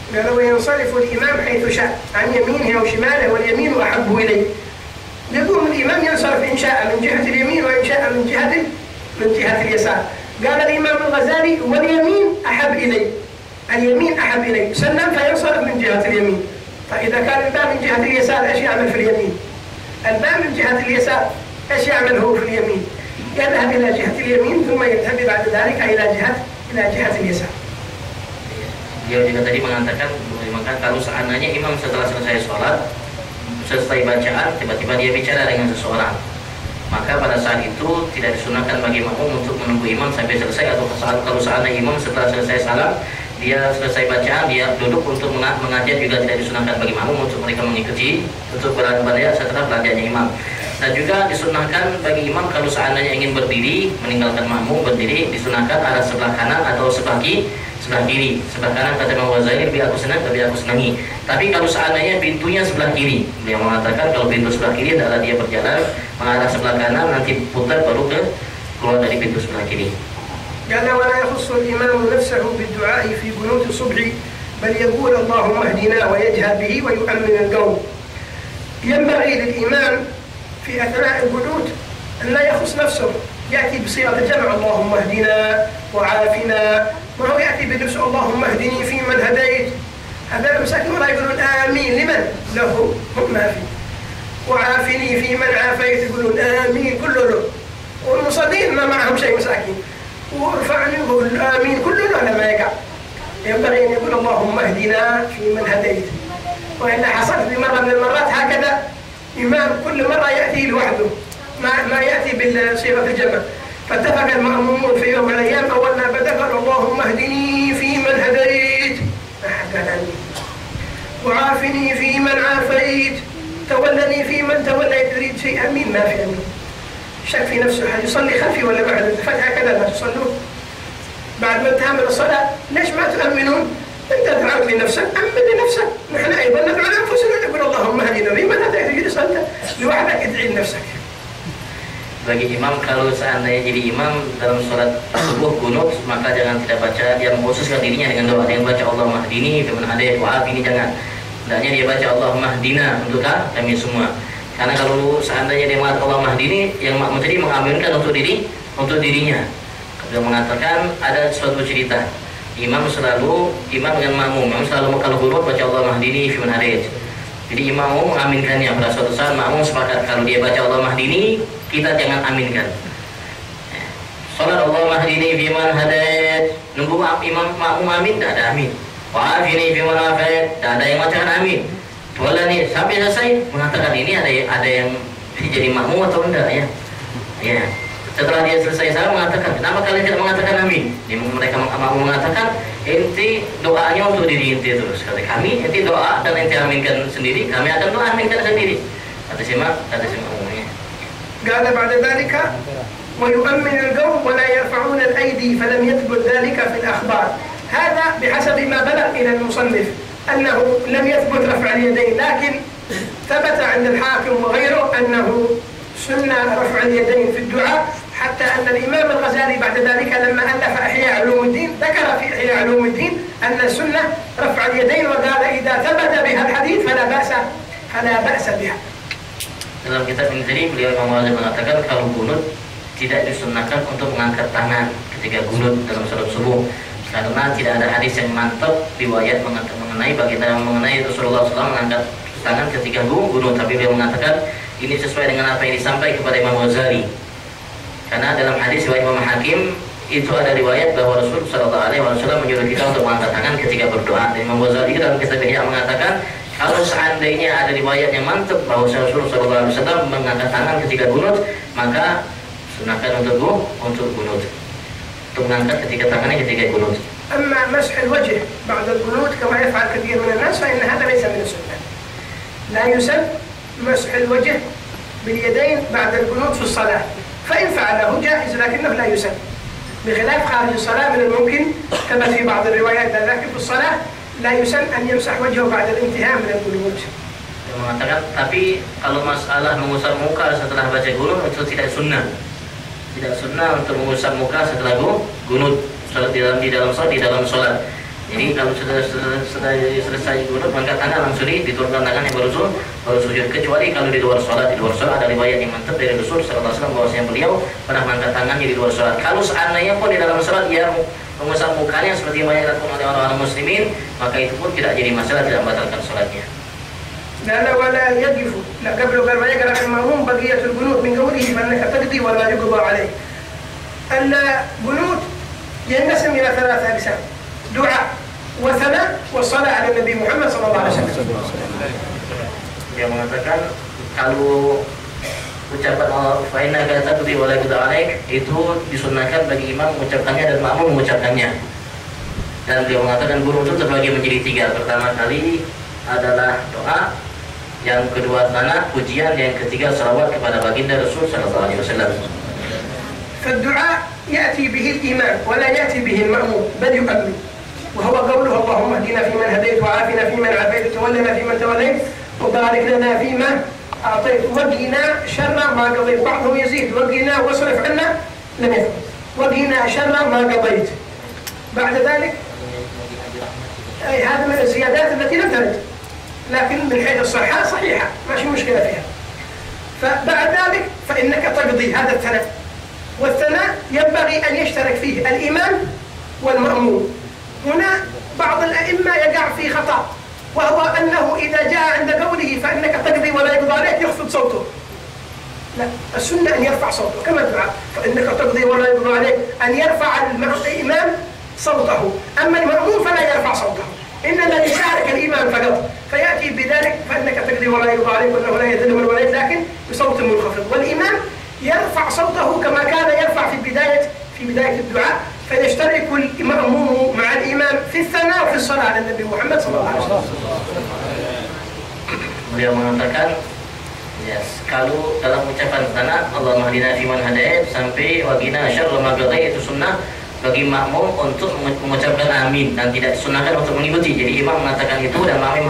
قال وينصرف الإمام حيث شاء عن يمينه أو شماله واليمين أحب إليه. يقوم الإمام ينصرف إن شاء من جهة اليمين وإن شاء من جهة اليسار. قال الإمام الغزالي واليمين أحب إلي، اليمين أحب إلي، سلم فينصرف من جهة اليمين. فإذا كان الباب من جهة اليسار إيش يعمل في اليمين؟ الباب من جهة اليسار إيش يعمل هو في اليمين؟ يذهب إلى جهة اليمين ثم يذهب بعد ذلك إلى جهة اليسار. Dia juga tadi mengatakan kalau seandainya imam setelah selesai sholat, selesai bacaan, tiba-tiba dia bicara dengan seseorang, maka pada saat itu tidak disunahkan bagi makmum untuk menunggu imam sampai selesai, atau kalau seandainya imam setelah selesai salam, dia selesai bacaan, dia duduk untuk mengajar, juga tidak disunahkan bagi makmum untuk mereka mengikuti untuk berada setelah belajarnya imam. Dan juga disunahkan bagi imam kalau seandainya ingin berdiri, meninggalkan makmum berdiri, disunahkan arah sebelah kanan atau sebelah kiri. Sebelah kanan kata Imam Ghazali lebih aku senang, lebih aku senangi. Tapi kalau seandainya pintunya sebelah kiri, beliau mengatakan kalau pintu sebelah kiri adalah dia berjalan mengarah sebelah kanan, nanti putar baru keluar dari pintu sebelah kiri. قال ولا يخص الإمام نفسه بالدعاء في قنوت الصبح بل يقول اللهم اهدنا ويجهر به ويؤمن القوم. ينبغي للإمام في أثناء القنوت أن لا يخص نفسه، يأتي بصيغة الجمع اللهم اهدنا وعافنا، وهو يأتي بنفسه اللهم اهدني فيمن هديت. هذا المساكين ولا يقولون آمين لمن؟ له هم ما في. وعافني فيمن عافيت يقولون آمين كله له. والمصلين ما معهم شيء مساكين. وارفعني يقول آمين كله له لما يقع. ينبغي أن يقول اللهم اهدنا فيمن هديت. وإلا حصلت لي مرة من المرات هكذا إمام كل مرة يأتي لوحده ما يأتي بصيغة الجمع، فاتفق المأمومون في يوم من الأيام أول ما بدأ قال اللهم اهدني فيمن هديت ما حد قال عني، وعافني فيمن عافيت، تولني فيمن توليت. يريد شيء أمين ما في أمين، شك في نفسه هل يصلي خلفي ولا بعد؟ فهكذا الناس يصلون بعد ما انتهى من الصلاة. ليش ما تؤمنون؟ أنت دعوت لنفسك، أمن لنفسك. نحن أيضا ندعو لأنفسنا نقول اللهم اهدنا فيمن هديت. تجلس أنت لوحدك ادعي لنفسك. Bagi imam, kalau seandainya jadi imam dalam sholat subuh kunut, maka jangan tidak baca, dia mengkhususkan dirinya dengan doa. Dia baca Allahumma hdini fiman hadait wa afini, jangan. Hendaknya dia baca Allahumma hdina untuk kami semua. Karena kalau seandainya dia mengatakan Allahumma hdini, yang makmum tadi mengaminkan untuk dirinya. Dia mengatakan ada suatu cerita, imam dengan makmum selalu kalau kunut baca Allahumma hdini fiman hadait. Jadi imam mengaminkannya. Pada suatu saat makmum sepakat kalau dia baca Allahumma hdini, kita jangan aminkan. Salat Allahumma hdini fiman hadait, nunggu imam makmum amin, tidak ada amin. Wa afini fiman afait, tidak ada yang mengatakan amin. Tawallani sampai selesai mengatakan ini ada yang jadi makmum atau enggak ya? Ya. Setelah dia selesai saya mengatakan, kenapa kalian tidak mengatakan amin? Mereka makmum mengatakan, ente doanya untuk diri ente terus. Kata kami, ente doa dan ente aminkan sendiri, kami akan doa aminkan sendiri. Kata si makmumnya. قال بعد ذلك ويؤمن القوم ولا يرفعون الأيدي فلم يثبت ذلك في الأخبار. هذا بحسب ما بلغ إلى المصنف أنه لم يثبت رفع اليدين، لكن ثبت عند الحاكم وغيره أنه سنة رفع اليدين في الدعاء، حتى أن الإمام الغزالي بعد ذلك لما ألف إحياء علوم الدين ذكر في إحياء علوم الدين أن السنة رفع اليدين، وقال إذا ثبت بها الحديث فلا بأس بها. Dalam kitab ini tadi beliau Imam Ghazali mengatakan kalau kunut tidak disunahkan untuk mengangkat tangan ketika kunut dalam salat subuh, karena tidak ada hadis yang mantap riwayat mengenai Rasulullah SAW mengangkat tangan ketika kunut. Tapi beliau mengatakan ini sesuai dengan apa yang disampaikan kepada Imam Ghazali, karena dalam hadis riwayat Imam Hakim itu ada riwayat bahwa Rasulullah SAW menyuruh kita untuk mengangkat tangan ketika berdoa. Dan Imam Ghazali dalam kitab Ihya mengatakan kalau seandainya ada riwayat yang mantap bahwa Rasulullah SAW mengangkat tangan ketika kunut, maka sunahkan untuk kunut, untuk mengangkat ketika tangannya ketika kunut. أما مسح الوجه بعد القنوت كما يفعل كثير من الناس فإن هذا ليس من السنة. لا يسن مسح الوجه باليدين بعد القنوت في الصلاة، فإن فعله جائز لكنه لا يسن. بخلاف خارج الصلاة من الممكن كما في بعض الروايات لكن في الصلاة لا يسن أن يمسح وجهه بعد الانتهاء من القنوت. Dia mengatakan, tapi kalau masalah mengusap muka setelah baca kunut itu tidak sunnah. Tidak sunnah untuk mengusap muka setelah kunut di dalam salat. Jadi kalau sudah selesai kunut, maka tangan langsung diturunkan tangannya baru sujud. Kecuali kalau di luar salat. Di luar salat ada riwayat yang mantap dari Rasul sallallahu alaihi wasallam bahwasanya beliau pernah mengangkat tangannya di luar salat. Kalau seandainya pun di dalam salat dia mengusap mukanya seperti yang dilakukan oleh orang-orang muslimin, maka itu pun tidak jadi masalah, tidak membatalkan salatnya. لا ولا يجف لا قبل ما يقرأ المأموم بقية القنوت من قوله فإنك تقضي ولا يقضى عليك. القنوت ينقسم إلى 3 أقسام: دعاء وثناء والصلاة على النبي محمد صلى الله عليه وسلم. Dia mengatakan kalau ucapan fa innaka taqdi wa la yuqda alaik itu disunahkan bagi imam mengucapkannya dan makmum mengucapkannya. Dan beliau mengatakan guru itu terbagi menjadi 3. Pertama kali adalah doa, yang kedua tanah pujian, yang ketiga salawat kepada baginda Rasul sallallahu alaihi wasallam. فالدعاء يأتي به الإمام ولا يأتي به المأموم بل يؤمن، وهو قوله اللهم اهدنا فيمن هديت وعافنا فيمن عافيت وتولنا فيمن توليت وبارك لنا فيما أعطيت وقنا شر ما قضيت. بعضهم يزيد وقنا واصرف عنا، لم يثبت وقنا شر ما قضيت. بعد ذلك أي هذا من الزيادات التي لم ترد، لكن من حيث الصحة صحيحة ما في مشكلة فيها. فبعد ذلك فإنك تقضي هذا الثناء، والثناء ينبغي أن يشترك فيه الإمام والمأموم. هنا بعض الأئمة يقع في خطأ، وهو أنه إذا جاء عند قوله فإنك تقضي ولا يقضى عليك يخفض صوته. لا، السنة أن يرفع صوته كما الدعاء فإنك تقضي ولا يقضى عليك، أن يرفع الإمام صوته، أما المأموم فلا يرفع صوته، إنما يشارك الإمام فقط، فيأتي بذلك فإنك تقضي ولا يقضى عليك وأنه لا يذل من وليت، لكن بصوت منخفض، والإمام يرفع صوته كما كان يرفع في البداية بداية الدعاء فيشترك المأموم مع الإمام في الثناء وفي الصلاة على النبي محمد صلى الله عليه وسلم. Beliau mengatakan, yes, kalau dalam ucapan sana Allahumma hadina fiman hadait sampai waqina syarra ma qadait itu sunnah bagi makmum untuk mengucapkan amin dan tidak disunahkan untuk mengikuti. Jadi imam mengatakan itu dan makmum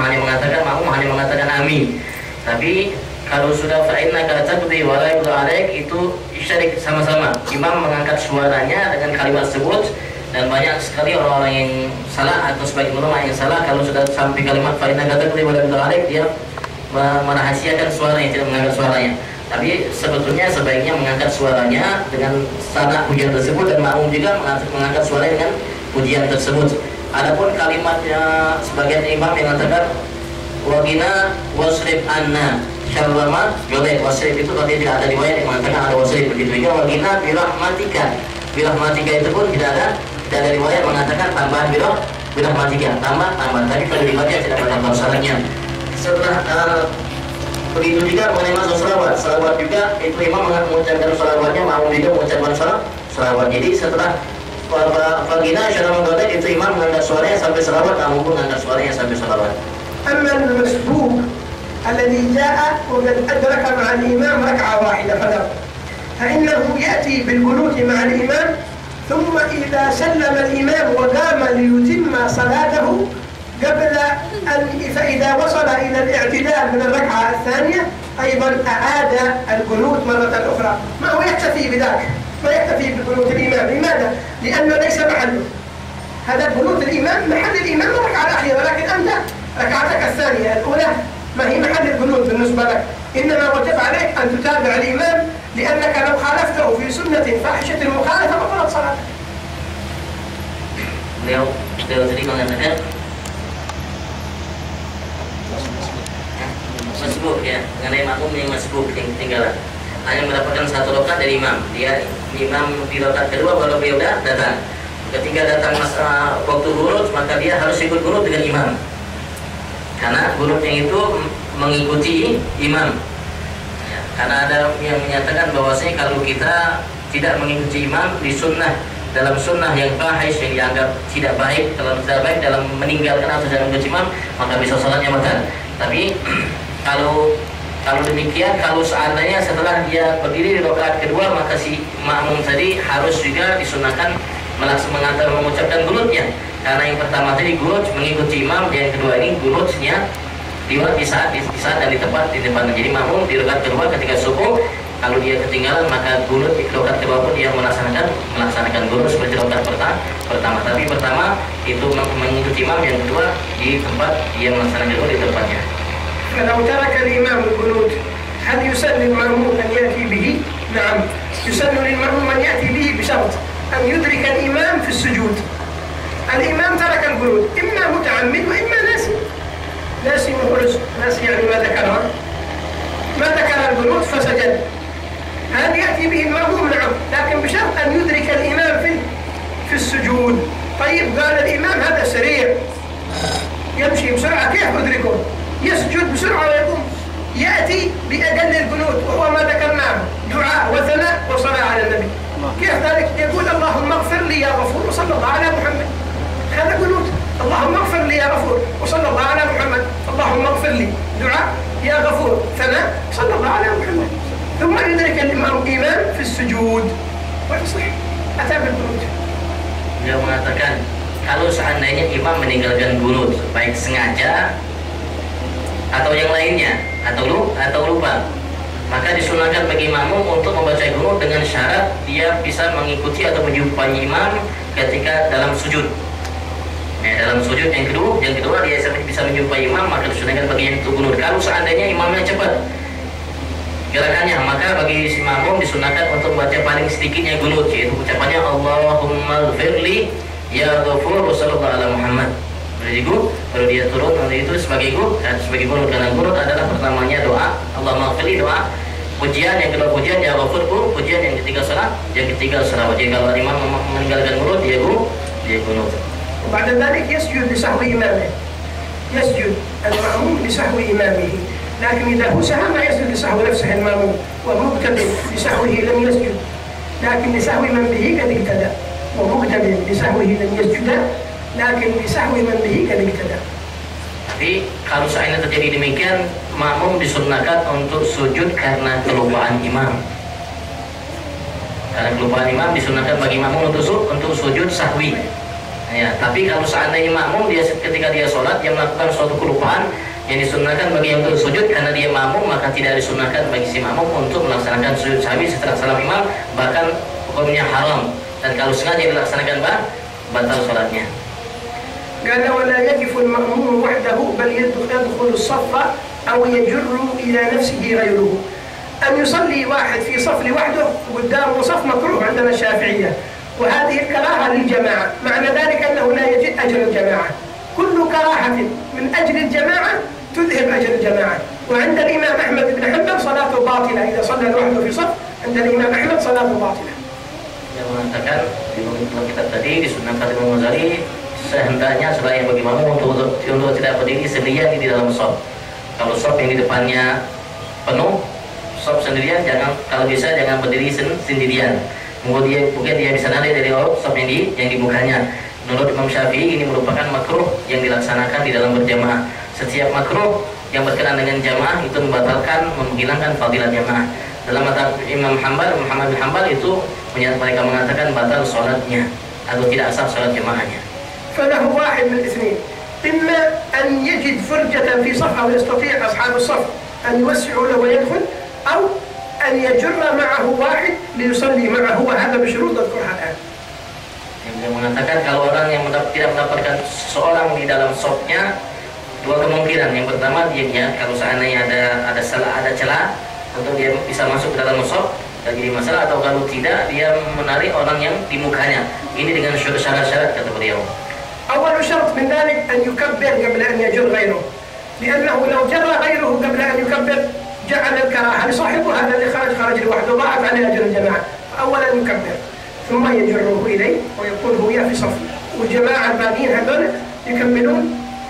hanya mengatakan amin. Tapi kalau sudah fa'innaka taqdi wa la yuqda alaik itu isyarik sama-sama. Imam mengangkat suaranya dengan kalimat tersebut dan banyak sekali orang-orang yang salah atau sebagian ulama yang salah kalau sudah sampai kalimat fa'innaka taqdi wa la yuqda alaik dia merahasiakan suaranya, tidak mengangkat suaranya. Tapi sebetulnya sebaiknya mengangkat suaranya dengan sana pujian tersebut dan makmum juga mengangkat suaranya dengan pujian tersebut. Adapun kalimatnya sebagian imam yang mengatakan waqina wasrif anna syarrama yoleh, wasrif itu tadi tidak ada riwayat yang mengatakan ada wasrif begitu juga. Waqina birahmatika itu pun tidak ada riwayat mengatakan tambahan birahmatika, tambah tapi pada riwayatnya tidak ada tafsirannya. Setelah begitu juga mengenai masuk salawat juga itu imam mengucapkan salawatnya, makmum juga mengucapkan salawat. Jadi setelah waqina syarrama yoleh itu imam mengangkat suaranya sampai salawat, makmum pun mengangkat suaranya sampai salawat. أما المسبوق الذي جاء وقد أدرك مع الإمام ركعة واحدة فقط فإنه يأتي بالقنوت مع الإمام ثم إذا سلم الإمام وقام ليتم صلاته قبل أن فإذا وصل إلى الاعتدال من الركعة الثانية أيضا أعاد القنوت مرة أخرى. ما هو يكتفي بذلك، ما يكتفي بقنوت الإمام. لماذا؟ لأنه ليس محله هذا قنوت الإمام، محل الإمام الركعة الأخيرة، ولكن أنت ركعتك الثانية الأولى ما هي محل القنوت بالنسبة لك، إنما وجب عليك أن تتابع الإمام لأنك لو خالفته في سنة فاحشة المخالفة بطلت صلاتك. Beliau tadi mengatakan masbuk ya, mengenai makmum yang masbuk yang ketinggalan hanya mendapatkan satu rakaat dari imam. Imam di rakaat kedua kalau beliau datang. Ketika datang waktu qunut maka dia harus ikut qunut dengan imam. Karena qunutnya itu mengikuti imam. Ya, karena ada yang menyatakan bahwasanya kalau kita tidak mengikuti imam di sunnah, dalam sunnah yang fahish yang dianggap tidak baik, kalau tidak baik dalam meninggalkan atau dalam mengikuti imam, maka bisa salatnya batal. Tapi kalau demikian, kalau seandainya setelah dia berdiri di rakaat kedua maka si makmum tadi harus juga disunahkan mengucapkan qunutnya. Karena yang pertama tadi qunut mengikuti imam, yang kedua ini qunutnya di saat dan di tempat di depan. Jadi makmum di rakaat kedua ketika subuh kalau dia ketinggalan maka qunut di rakaat kedua pun dia melaksanakan qunut seperti rakaat pertama. Tapi pertama itu mengikuti imam, yang kedua di tempat dia melaksanakan qunut di tempatnya. فلو ترك الإمام القنوت هل يسن للمأموم أن يأتي به؟ نعم، يسن للمأموم أن يأتي به بشرط أن يدرك الإمام في السجود. الإمام ترك القنوت إما متعمد وإما ناسي يعني ما ذكر القنوت فسجد، هل يأتي به المأموم؟ نعم، لكن بشرط أن يدرك الإمام في السجود. طيب قال الإمام هذا سريع يمشي بسرعة، كيف أدركه؟ يسجد بسرعة ويقوم، يأتي بأقل القنوت وهو ما ذكرناه، دعاء وثناء وصلاة على النبي. كيف ذلك؟ يقول اللهم اغفر لي يا غفور وصلى الله على محمد. هذا قنوت، اللهم اغفر لي يا غفور وصلى الله على محمد. اللهم اغفر لي، دعاء يا غفور، ثناء صلى الله على محمد. ثم يدرك الإمام في السجود ويصح، أتى بالقنوت. Dia mengatakan kalau seandainya imam meninggalkan qunut baik sengaja atau yang lainnya atau lupa, maka disunahkan bagi makmum untuk membaca qunut dengan syarat dia bisa mengikuti atau menjumpai imam ketika dalam sujud. Dalam sujud yang kedua dia bisa menjumpai imam, maka disunahkan baginya itu qunut. Kalau seandainya imamnya cepat gerakannya, maka bagi si makmum disunahkan untuk membaca paling sedikitnya qunut, yaitu ucapannya Allahumma ighfirli ya ghafur wa sallallahu ala Muhammad. Baru dia turun nanti itu sebagai qunut. Karena qunut adalah pertamanya doa Allahumma ighfirli, doa pujian, yang kedua pujian ya ghafur, pujian, yang ketiga salat, yang ketiga salawat. Jadi kalau imam meninggalkan qunut dia qunut. وبعد ذلك يسجد لسهو إمامه، يسجد المأموم لسهو إمامه، لكن إذا هو سهى ما يسجد لسهو نفسه المأموم، ومبتدئ لسهوه لم يسجد. لكن لسهو من به قد اقتدى، ومقتد لسهوه لم يسجد لكن لسهو من به قد اقتدى. Tapi kalau seandainya terjadi demikian, makmum disunnahkan untuk sujud karena kelupaan imam. Karena kelupaan imam disunnahkan bagi makmum untuk sujud sahwi. Ya, tapi kalau seandainya makmum ketika dia sholat dia melakukan suatu kelupaan, yang disunnahkan bagi yang untuk sujud karena dia makmum, maka tidak disunnahkan bagi si makmum untuk melaksanakan sujud sahwi setelah salam imam, bahkan hukumnya haram. Dan kalau sengaja dilaksanakan batal sholatnya. قال ولا يقف المأموم وحده بل يدخل الصف أو يجر إلى نفسه غيره. أن يصلي واحد في صف لوحده قدامه صف مكروه عندنا الشافعية، وهذه الكراهة للجماعة، معنى ذلك أنه لا يجد أجر الجماعة. كل كراهة من أجل الجماعة تذهب أجر الجماعة. وعند الإمام أحمد بن حنبل صلاته باطلة إذا صلى لوحده في صف، عند الإمام أحمد صلاته باطلة. Yang mengatakan di kitab tadi disunnahkan Imam Ghazali sehendaknya selain bagi makmum untuk tidak berdiri sendirian di dalam shop. Kalau shop yang di depannya penuh, shop sendirian kalau bisa jangan berdiri sendirian. Mungkin dia bisa narik dari shop yang di mukanya. Menurut Imam Syafi'i ini merupakan makruh yang dilaksanakan di dalam berjamaah. Setiap makruh yang berkenaan dengan jamaah itu membatalkan, menghilangkan fadilat jamaah. Dalam mazhab Imam Muhammad bin Hanbal itu mereka mengatakan batal sholatnya atau tidak sah sholat jamaahnya. فله واحد من الاثنين، إما أن يجد فرجة في صف أو يستطيع أصحاب الصف أن يوسعوا له ويدخل، أو أن يجر معه واحد ليصلي معه، وهذا بشروط نذكرها الآن. Yang mengatakan kalau orang yang tidak mendapatkan seseorang di dalam sofnya, dua kemungkinan. Yang pertama dia kalau seandainya ada celah untuk dia bisa masuk ke dalam sof, tak jadi masalah, atau kalau tidak dia menarik orang yang di mukanya. Ini dengan syarat-syarat kata beliau. أول شرط من ذلك أن يكبر قبل أن يجر غيره، لأنه لو جر غيره قبل أن يكبر جعل الكراهة لصاحبه، هذا اللي خرج لوحده ضاعت عليه أجر الجماعة. أولا يكبر ثم يجره إليه ويكون هو في صف، والجماعة الباقيين هذول يكملون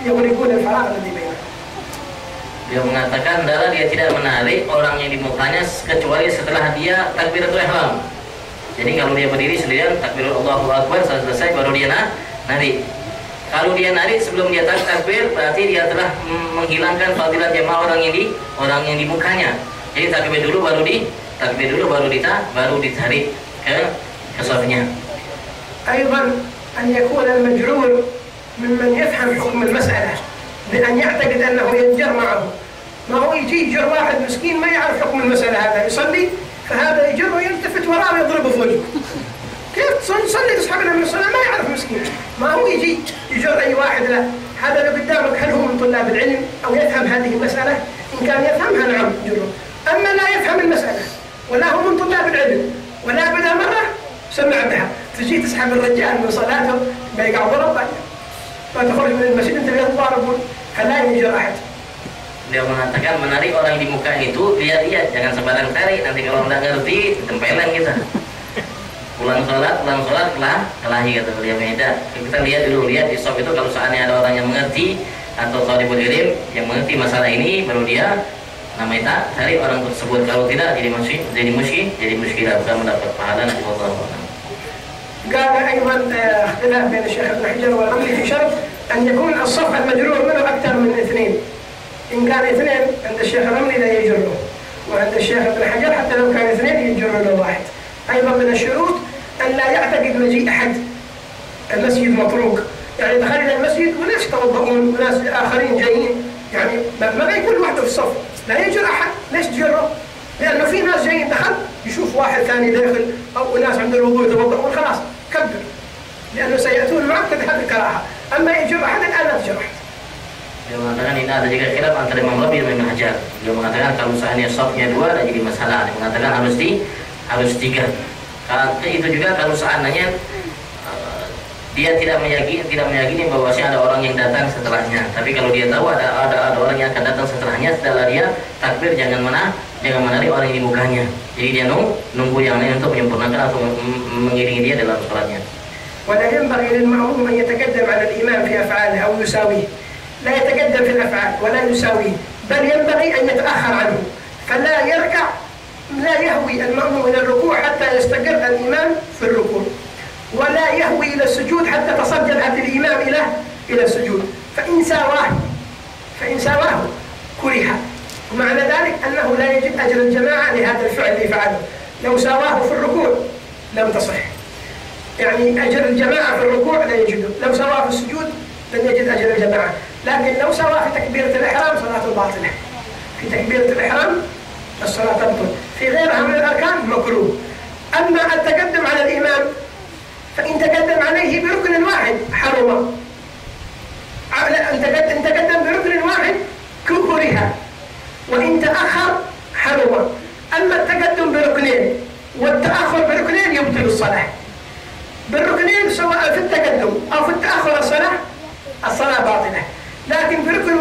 يغلقون الفراغ الذي بينهم. Dia mengatakan adalah dia tidak menarik orang yang di mukanya kecuali setelah dia takbiratul ihram. Jadi kalau dia berdiri sendirian takbiratul Allahu Akbar selesai baru dia narik. Kalau dia narik sebelum dia takbir, berarti dia telah menghilangkan fadilat jamaah orang yang di mukanya. Jadi takbir dulu baru ditarik ke safnya. أيضا أن يكون المجرور ممن يفهم حكم المسألة بأن يعتقد أنه ينجر معه. ما هو يجي يجر واحد مسكين ما يعرف حكم المسألة، هذا يصلي فهذا يجر ويلتفت وراه ويضربه في وجهه. كيف تصلي تصحبنا من الصلاة ما يعرف مسكين. ما هو يجي يجر أي واحد له. هذا لو قدامك هل هو من طلاب العلم أو يفهم هذه المسألة؟ إن كان يفهمها نعم جره، أما لا يفهم المسألة ولا هو من طلاب العلم ولا بدا مرة سمع بها، تجي تسحب الرجال من صلاته بيقع ضرب ما تخرج من المسجد أنت بيتضاربون، فلا يجر أحد. Dia mengatakan menarik orang di muka itu lihat-lihat, jangan sembarang tarik, nanti kalau nggak ngerti tempelan kita. Pulang sholat kelahi kata beliau. Beda. Kita lihat di shop itu kalau seandainya ada orang yang mengerti atau talibul ilm yang mengerti masalah ini, baru dia namanya tarik orang tersebut. Kalau tidak jadi muskilah, bukan mendapat pahala dari Allah. قال أيضا اختلاف بين الشيخ ابن حجر والرملي في شرط أن يكون الصف المجرور منه أكثر من اثنين. إن كان اثنين عند الشيخ الرملي لا يجره، وعند الشيخ ابن حجر حتى لو كان اثنين يجر له واحد. أيضا من الشروط أن لا يعتقد مجيء أحد المسجد مطروق، يعني دخلنا المسجد وناس يتوضؤون وناس آخرين جايين، يعني ما يكون وحده في الصف، لا يجر أحد. ليش تجره؟ لأنه في ناس جايين دخل يشوف واحد ثاني داخل أو ناس عند الوضوء يتوضؤون خلاص كبر، لأنه سيأتون معك هذه الكراهة. أما يجر أحد الآن لا تجر أحد. Dia mengatakan ini ada juga khilaf antara Imam Rabi dan Ibnu Hajar. Dia mengatakan kalau seandainya safnya dua ada jadi masalah. Dia mengatakan harus tiga. Itu juga kalau seandainya dia tidak meyakini bahwasanya ada orang yang datang setelahnya. Tapi kalau dia tahu ada orang yang akan datang setelahnya, setelah dia takbir jangan menarik orang yang di mukanya. Jadi dia nunggu yang lain untuk menyempurnakan atau mengiringi dia dalam sholatnya. ولا ينبغي للمأموم أن يتقدم على الإمام في أفعاله أو يساويه. لا يتقدم في الأفعال ولا يساويه، بل ينبغي أن يتأخر عنه، فلا يركع لا يهوي يهوي المأموم إلى الركوع حتى يستقر الإمام في الركوع، ولا يهوي إلى السجود حتى تصل جبهة الإمام إلى السجود. فإن ساواه كره، ومعنى ذلك أنه لا يجد أجر الجماعة لهذا الفعل اللي فعله. لو ساواه في الركوع لم تصح، يعني أجر الجماعة في الركوع لا يجده، لو سواه في السجود لن يجد أجر الجماعة. لكن لو سواه في تكبيرة الإحرام صلاته باطلة. في تكبيرة الإحرام الصلاة تبطل، في غيرها من الأركان مكروه. أما التقدم على الإمام فإن تقدم عليه بركن واحد حرم، إن تقدم بركن واحد كره، وإن تأخر حرم. أما التقدم بركنين والتأخر بركنين يبطل الصلاة. بالركنين سواء في التقدم أو في التأخر الصلاة باطلة. لكن بركن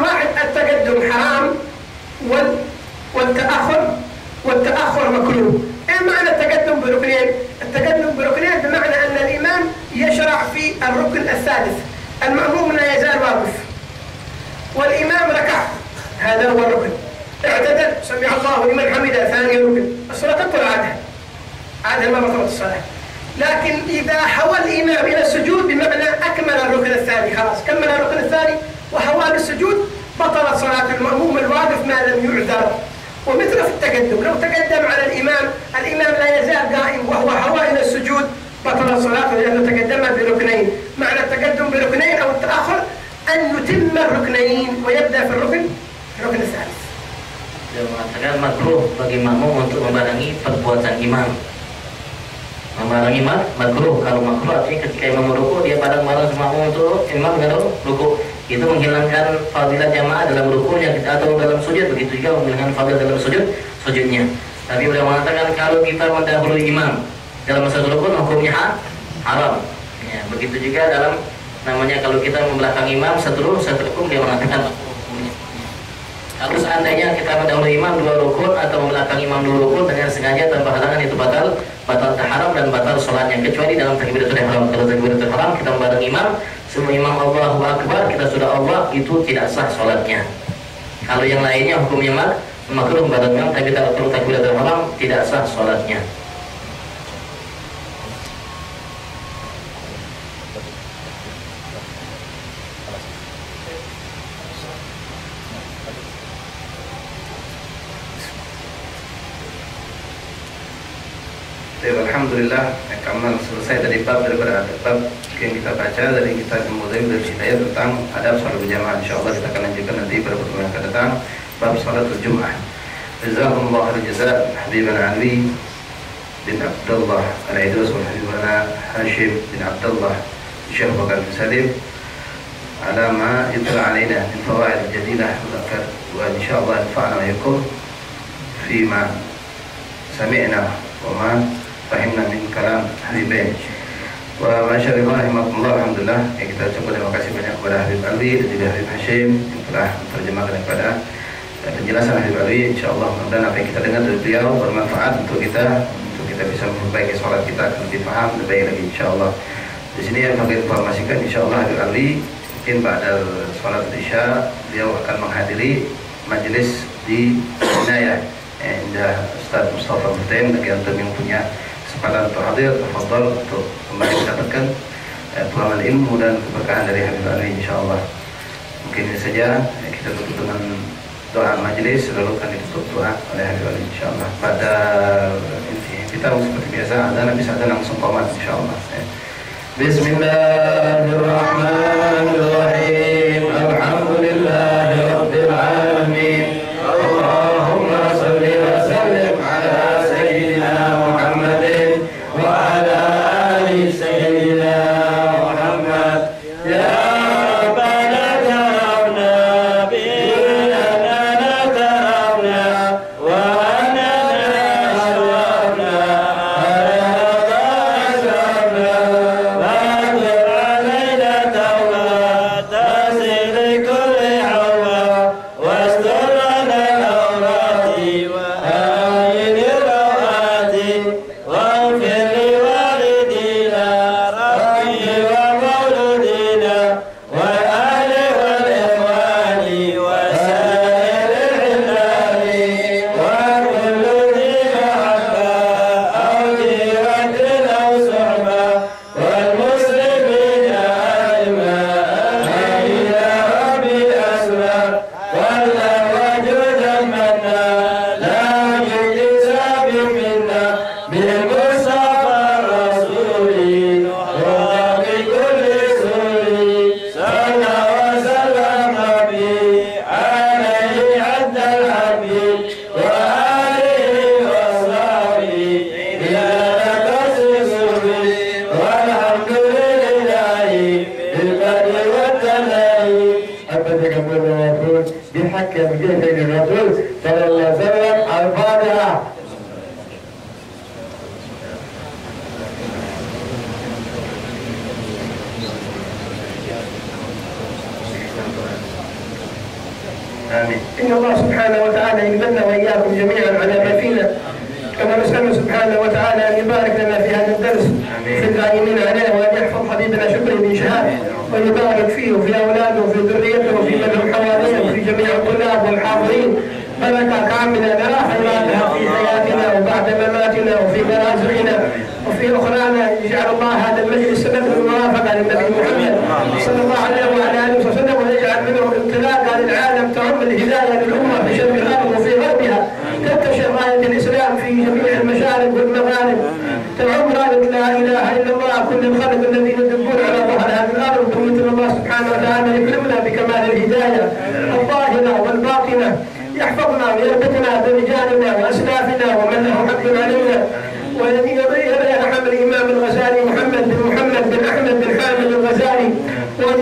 واحد التقدم حرام والتأخر مكروه. إيه معنى التقدم بركنين؟ التقدم بركنين بمعنى أن الإمام يشرع في الركن الثالث، المأموم لا يزال واقف والإمام ركع، هذا هو الركن. اعتدل سمع الله لمن حمده، ثاني ركن، الصلاة تبطل عادها ما بطلت الصلاة. لكن إذا هوى الإمام إلى السجود بمعنى أكمل الركن الثاني، خلاص كمل الركن الثاني وهوى للسجود، بطلت صلاة المأموم الواقف ما لم يعذر. ومثل في التقدم، لو تقدم على الإمام لا يزال قائم وهو هوى إلى السجود، بطلت صلاته لأنه تقدم بركنين. معنى التقدم بركنين أو التأخر أن يتم الركنين ويبدأ في الركن الثالث. Dia mengatakan makruh bagi makmum untuk membarengi perbuatan imam. Membarengi makruh. Kalau makruh artinya ketika imam ruku dia bareng-bareng sama makmum untuk imam dengan ruku. Itu menghilangkan fadilah jamaah dalam rukunya atau dalam sujud. Begitu juga menghilangkan fadilah dalam sujudnya. Tapi beliau mengatakan kalau kita mendahului imam dalam masa rukun hukumnya haram. Ya, begitu juga dalam namanya kalau kita membelakangi imam satu rukun, dia mengatakan kalau seandainya kita mendahului imam 2 rukun atau membelakangi imam 2 rukun dengan sengaja tanpa halangan, itu batal haram dan batal sholatnya, kecuali dalam takbiratul ihram. Kalau takbiratul ihram kita membarengi imam, semua imam Allahu Akbar, kita sudah Allah, itu tidak sah sholatnya. Kalau yang lainnya hukumnya makruh membarengi imam, tapi kalau takbiratul ihram tidak sah sholatnya. Alhamdulillah, kamal selesai dari bab daripada bab yang kita baca dari kitab Al-Muzaim dari Hidayah tentang adab salat berjamaah. Insyaallah kita akan lanjutkan nanti pada pertemuan akan datang bab salatul Jumat. Jazakumullah khairan jazaa Habibana Ali bin Abdullah Al-Aidus wa Habibana Hashim bin Abdullah Syekh Bakar bin Salim ala ma yutla alaina min fawaid jadidah wa insyaallah anfa'na wa yakum fima sami'na wa ma fahimna min kalam Habibain wa masyaallah rahimakumullah. Alhamdulillah, kita ucapkan terima kasih banyak kepada Habib Ali dan juga Habib Hashim yang telah menerjemahkan daripada penjelasan Habib Ali. Insyaallah mudah-mudahan apa yang kita dengar dari beliau bermanfaat untuk kita bisa memperbaiki sholat kita lebih paham, lebih baik lagi insyaallah. Di sini yang kami informasikan insyaallah Habib Ali mungkin pada sholat Isya beliau akan menghadiri majelis di Inayah Indah Ustaz Mustafa Muhtaim. Bagi antum yang punya kesempatan untuk hadir, tafadhal untuk kembali mendapatkan pengalaman ilmu dan keberkahan dari Habib Ali insyaallah. Mungkin ini saja, kita tutup dengan doa majelis, lalu akan ditutup doa oleh Habib Ali insyaallah. Pada kita seperti biasa ada habis ada langsung qomat insyaallah. Bismillahirrahmanirrahim. Alhamdulillahirabbil alamin. Allahumma shalli wa sallim ala sayyidina Muhammadin wa ala ali sayyidina Muhammad. Ya علينا توبة آمين. إن الله سبحانه وتعالى يمن وإياكم جميعا على ما فينا، كما نسأله سبحانه وتعالى أن يبارك لنا في هذا الدرس في القائمين عليه، وأن يحفظ حبيبنا شكري بن شهاب ويبارك فيه وفي أولاده وفي ذريته وفي من هم حواليه وفي جميع الطلاب والحاضرين بركة كاملة نرى خيراتها في حياتنا وبعد مماتنا وفي مرازقنا وفي أخرانا. يجعل الله هذا المجلس سبب المرافقة للنبي محمد صلى الله عليه وعلى آله وسلم، ويجعل منه انطلاقا للعالم تعم الهداية للأمة في شرق الأرض وفي غربها، تنتشر راية الإسلام في جميع المشارق والمغارب، تعم راية لا إله إلا الله كل الخلق الذين يدبون على ظهر هذه الأرض. ومثل الله سبحانه وتعالى يكرمنا بكمال الهداية الظاهرة والباطنة، يحفظنا ويربطنا برجالنا وأسلافنا ومن له حق علينا، ويرحم الإمام الغزالي محمد بن أحمد بن حامد الغزالي، وأن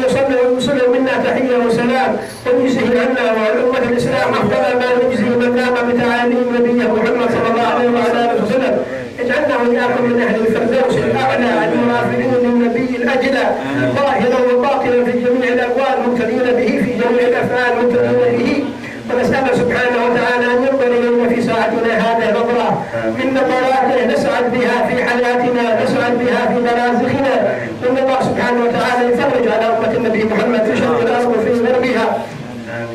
يصلي منا تحية وسلام، ويجزه عنا وعن أمة الإسلام أفضل ما يجزي من قام بتعاليم نبيه محمد صلى الله عليه وعلى آله وسلم. اجعلنا وإياكم من أهل الفردوس الأعلى المرافقين للنبي الأجلى ظاهرا وباطنا في جميع الأقوال مبتلين به، في جميع الأفعال مبتلين به. ونسأل سبحانه وتعالى أن ينظر إلينا في ساعتنا هذا نظرة من نظراته نسعد بها في حياتنا، نسعد بها في مرازقنا، وأن الله سبحانه وتعالى يفرج على أمة النبي محمد في شرق الأرض وفي غربها،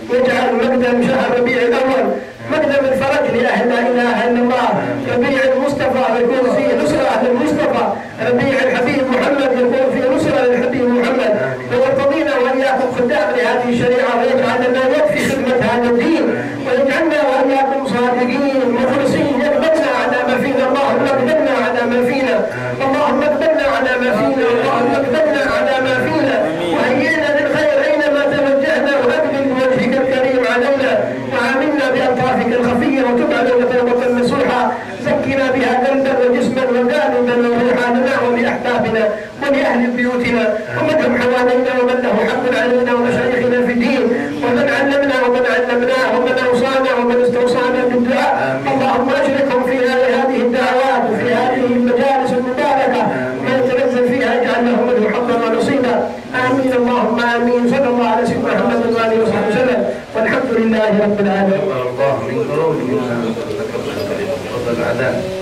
ويجعل مقدم شهر ربيع الأول مقدم الفرج لأهل لا إله إلا الله، ربيع المصطفى يكون فيه نصرة للمصطفى، ربيع الحبيب محمد يكون فيه نصرة للحبيب محمد، ويرتضينا وإياكم خدام لهذه الشريعة، ويجعل لنا يد في خدمة هذا الدين، ويجعلنا وإياكم صادقين مخلصين يقبلنا على ما فينا. اللهم اقبلنا على ما فينا، اللهم اقبلنا على ما فينا، اللهم اقبلنا على ما فينا، وهيئنا للخير أينما توجهنا، وأقبل بوجهك الكريم علينا، وعاملنا بألطافك الخفية، وتب علينا توبة نصوحا، زكنا بها قلبا وجسما وقالبا وروحا لنا ولأحبابنا ولأهل بيوتنا ومن هم حوالينا ومن له حق علينا ومشايخنا في الدين، ومن علمنا ومن علمناه ومن أوصانا ومن استوصانا بالدعاء. اللهم أشركهم في هذه الدعوات وفي هذه المجالس المباركة ما يتنزل فيها، اجعل لهم منه حظا ونصيبا. آمين اللهم آمين. صلى الله على سيدنا محمد وآله وصحبه وسلم، والحمد لله رب العالمين. الله منكم. تفضل الأذان.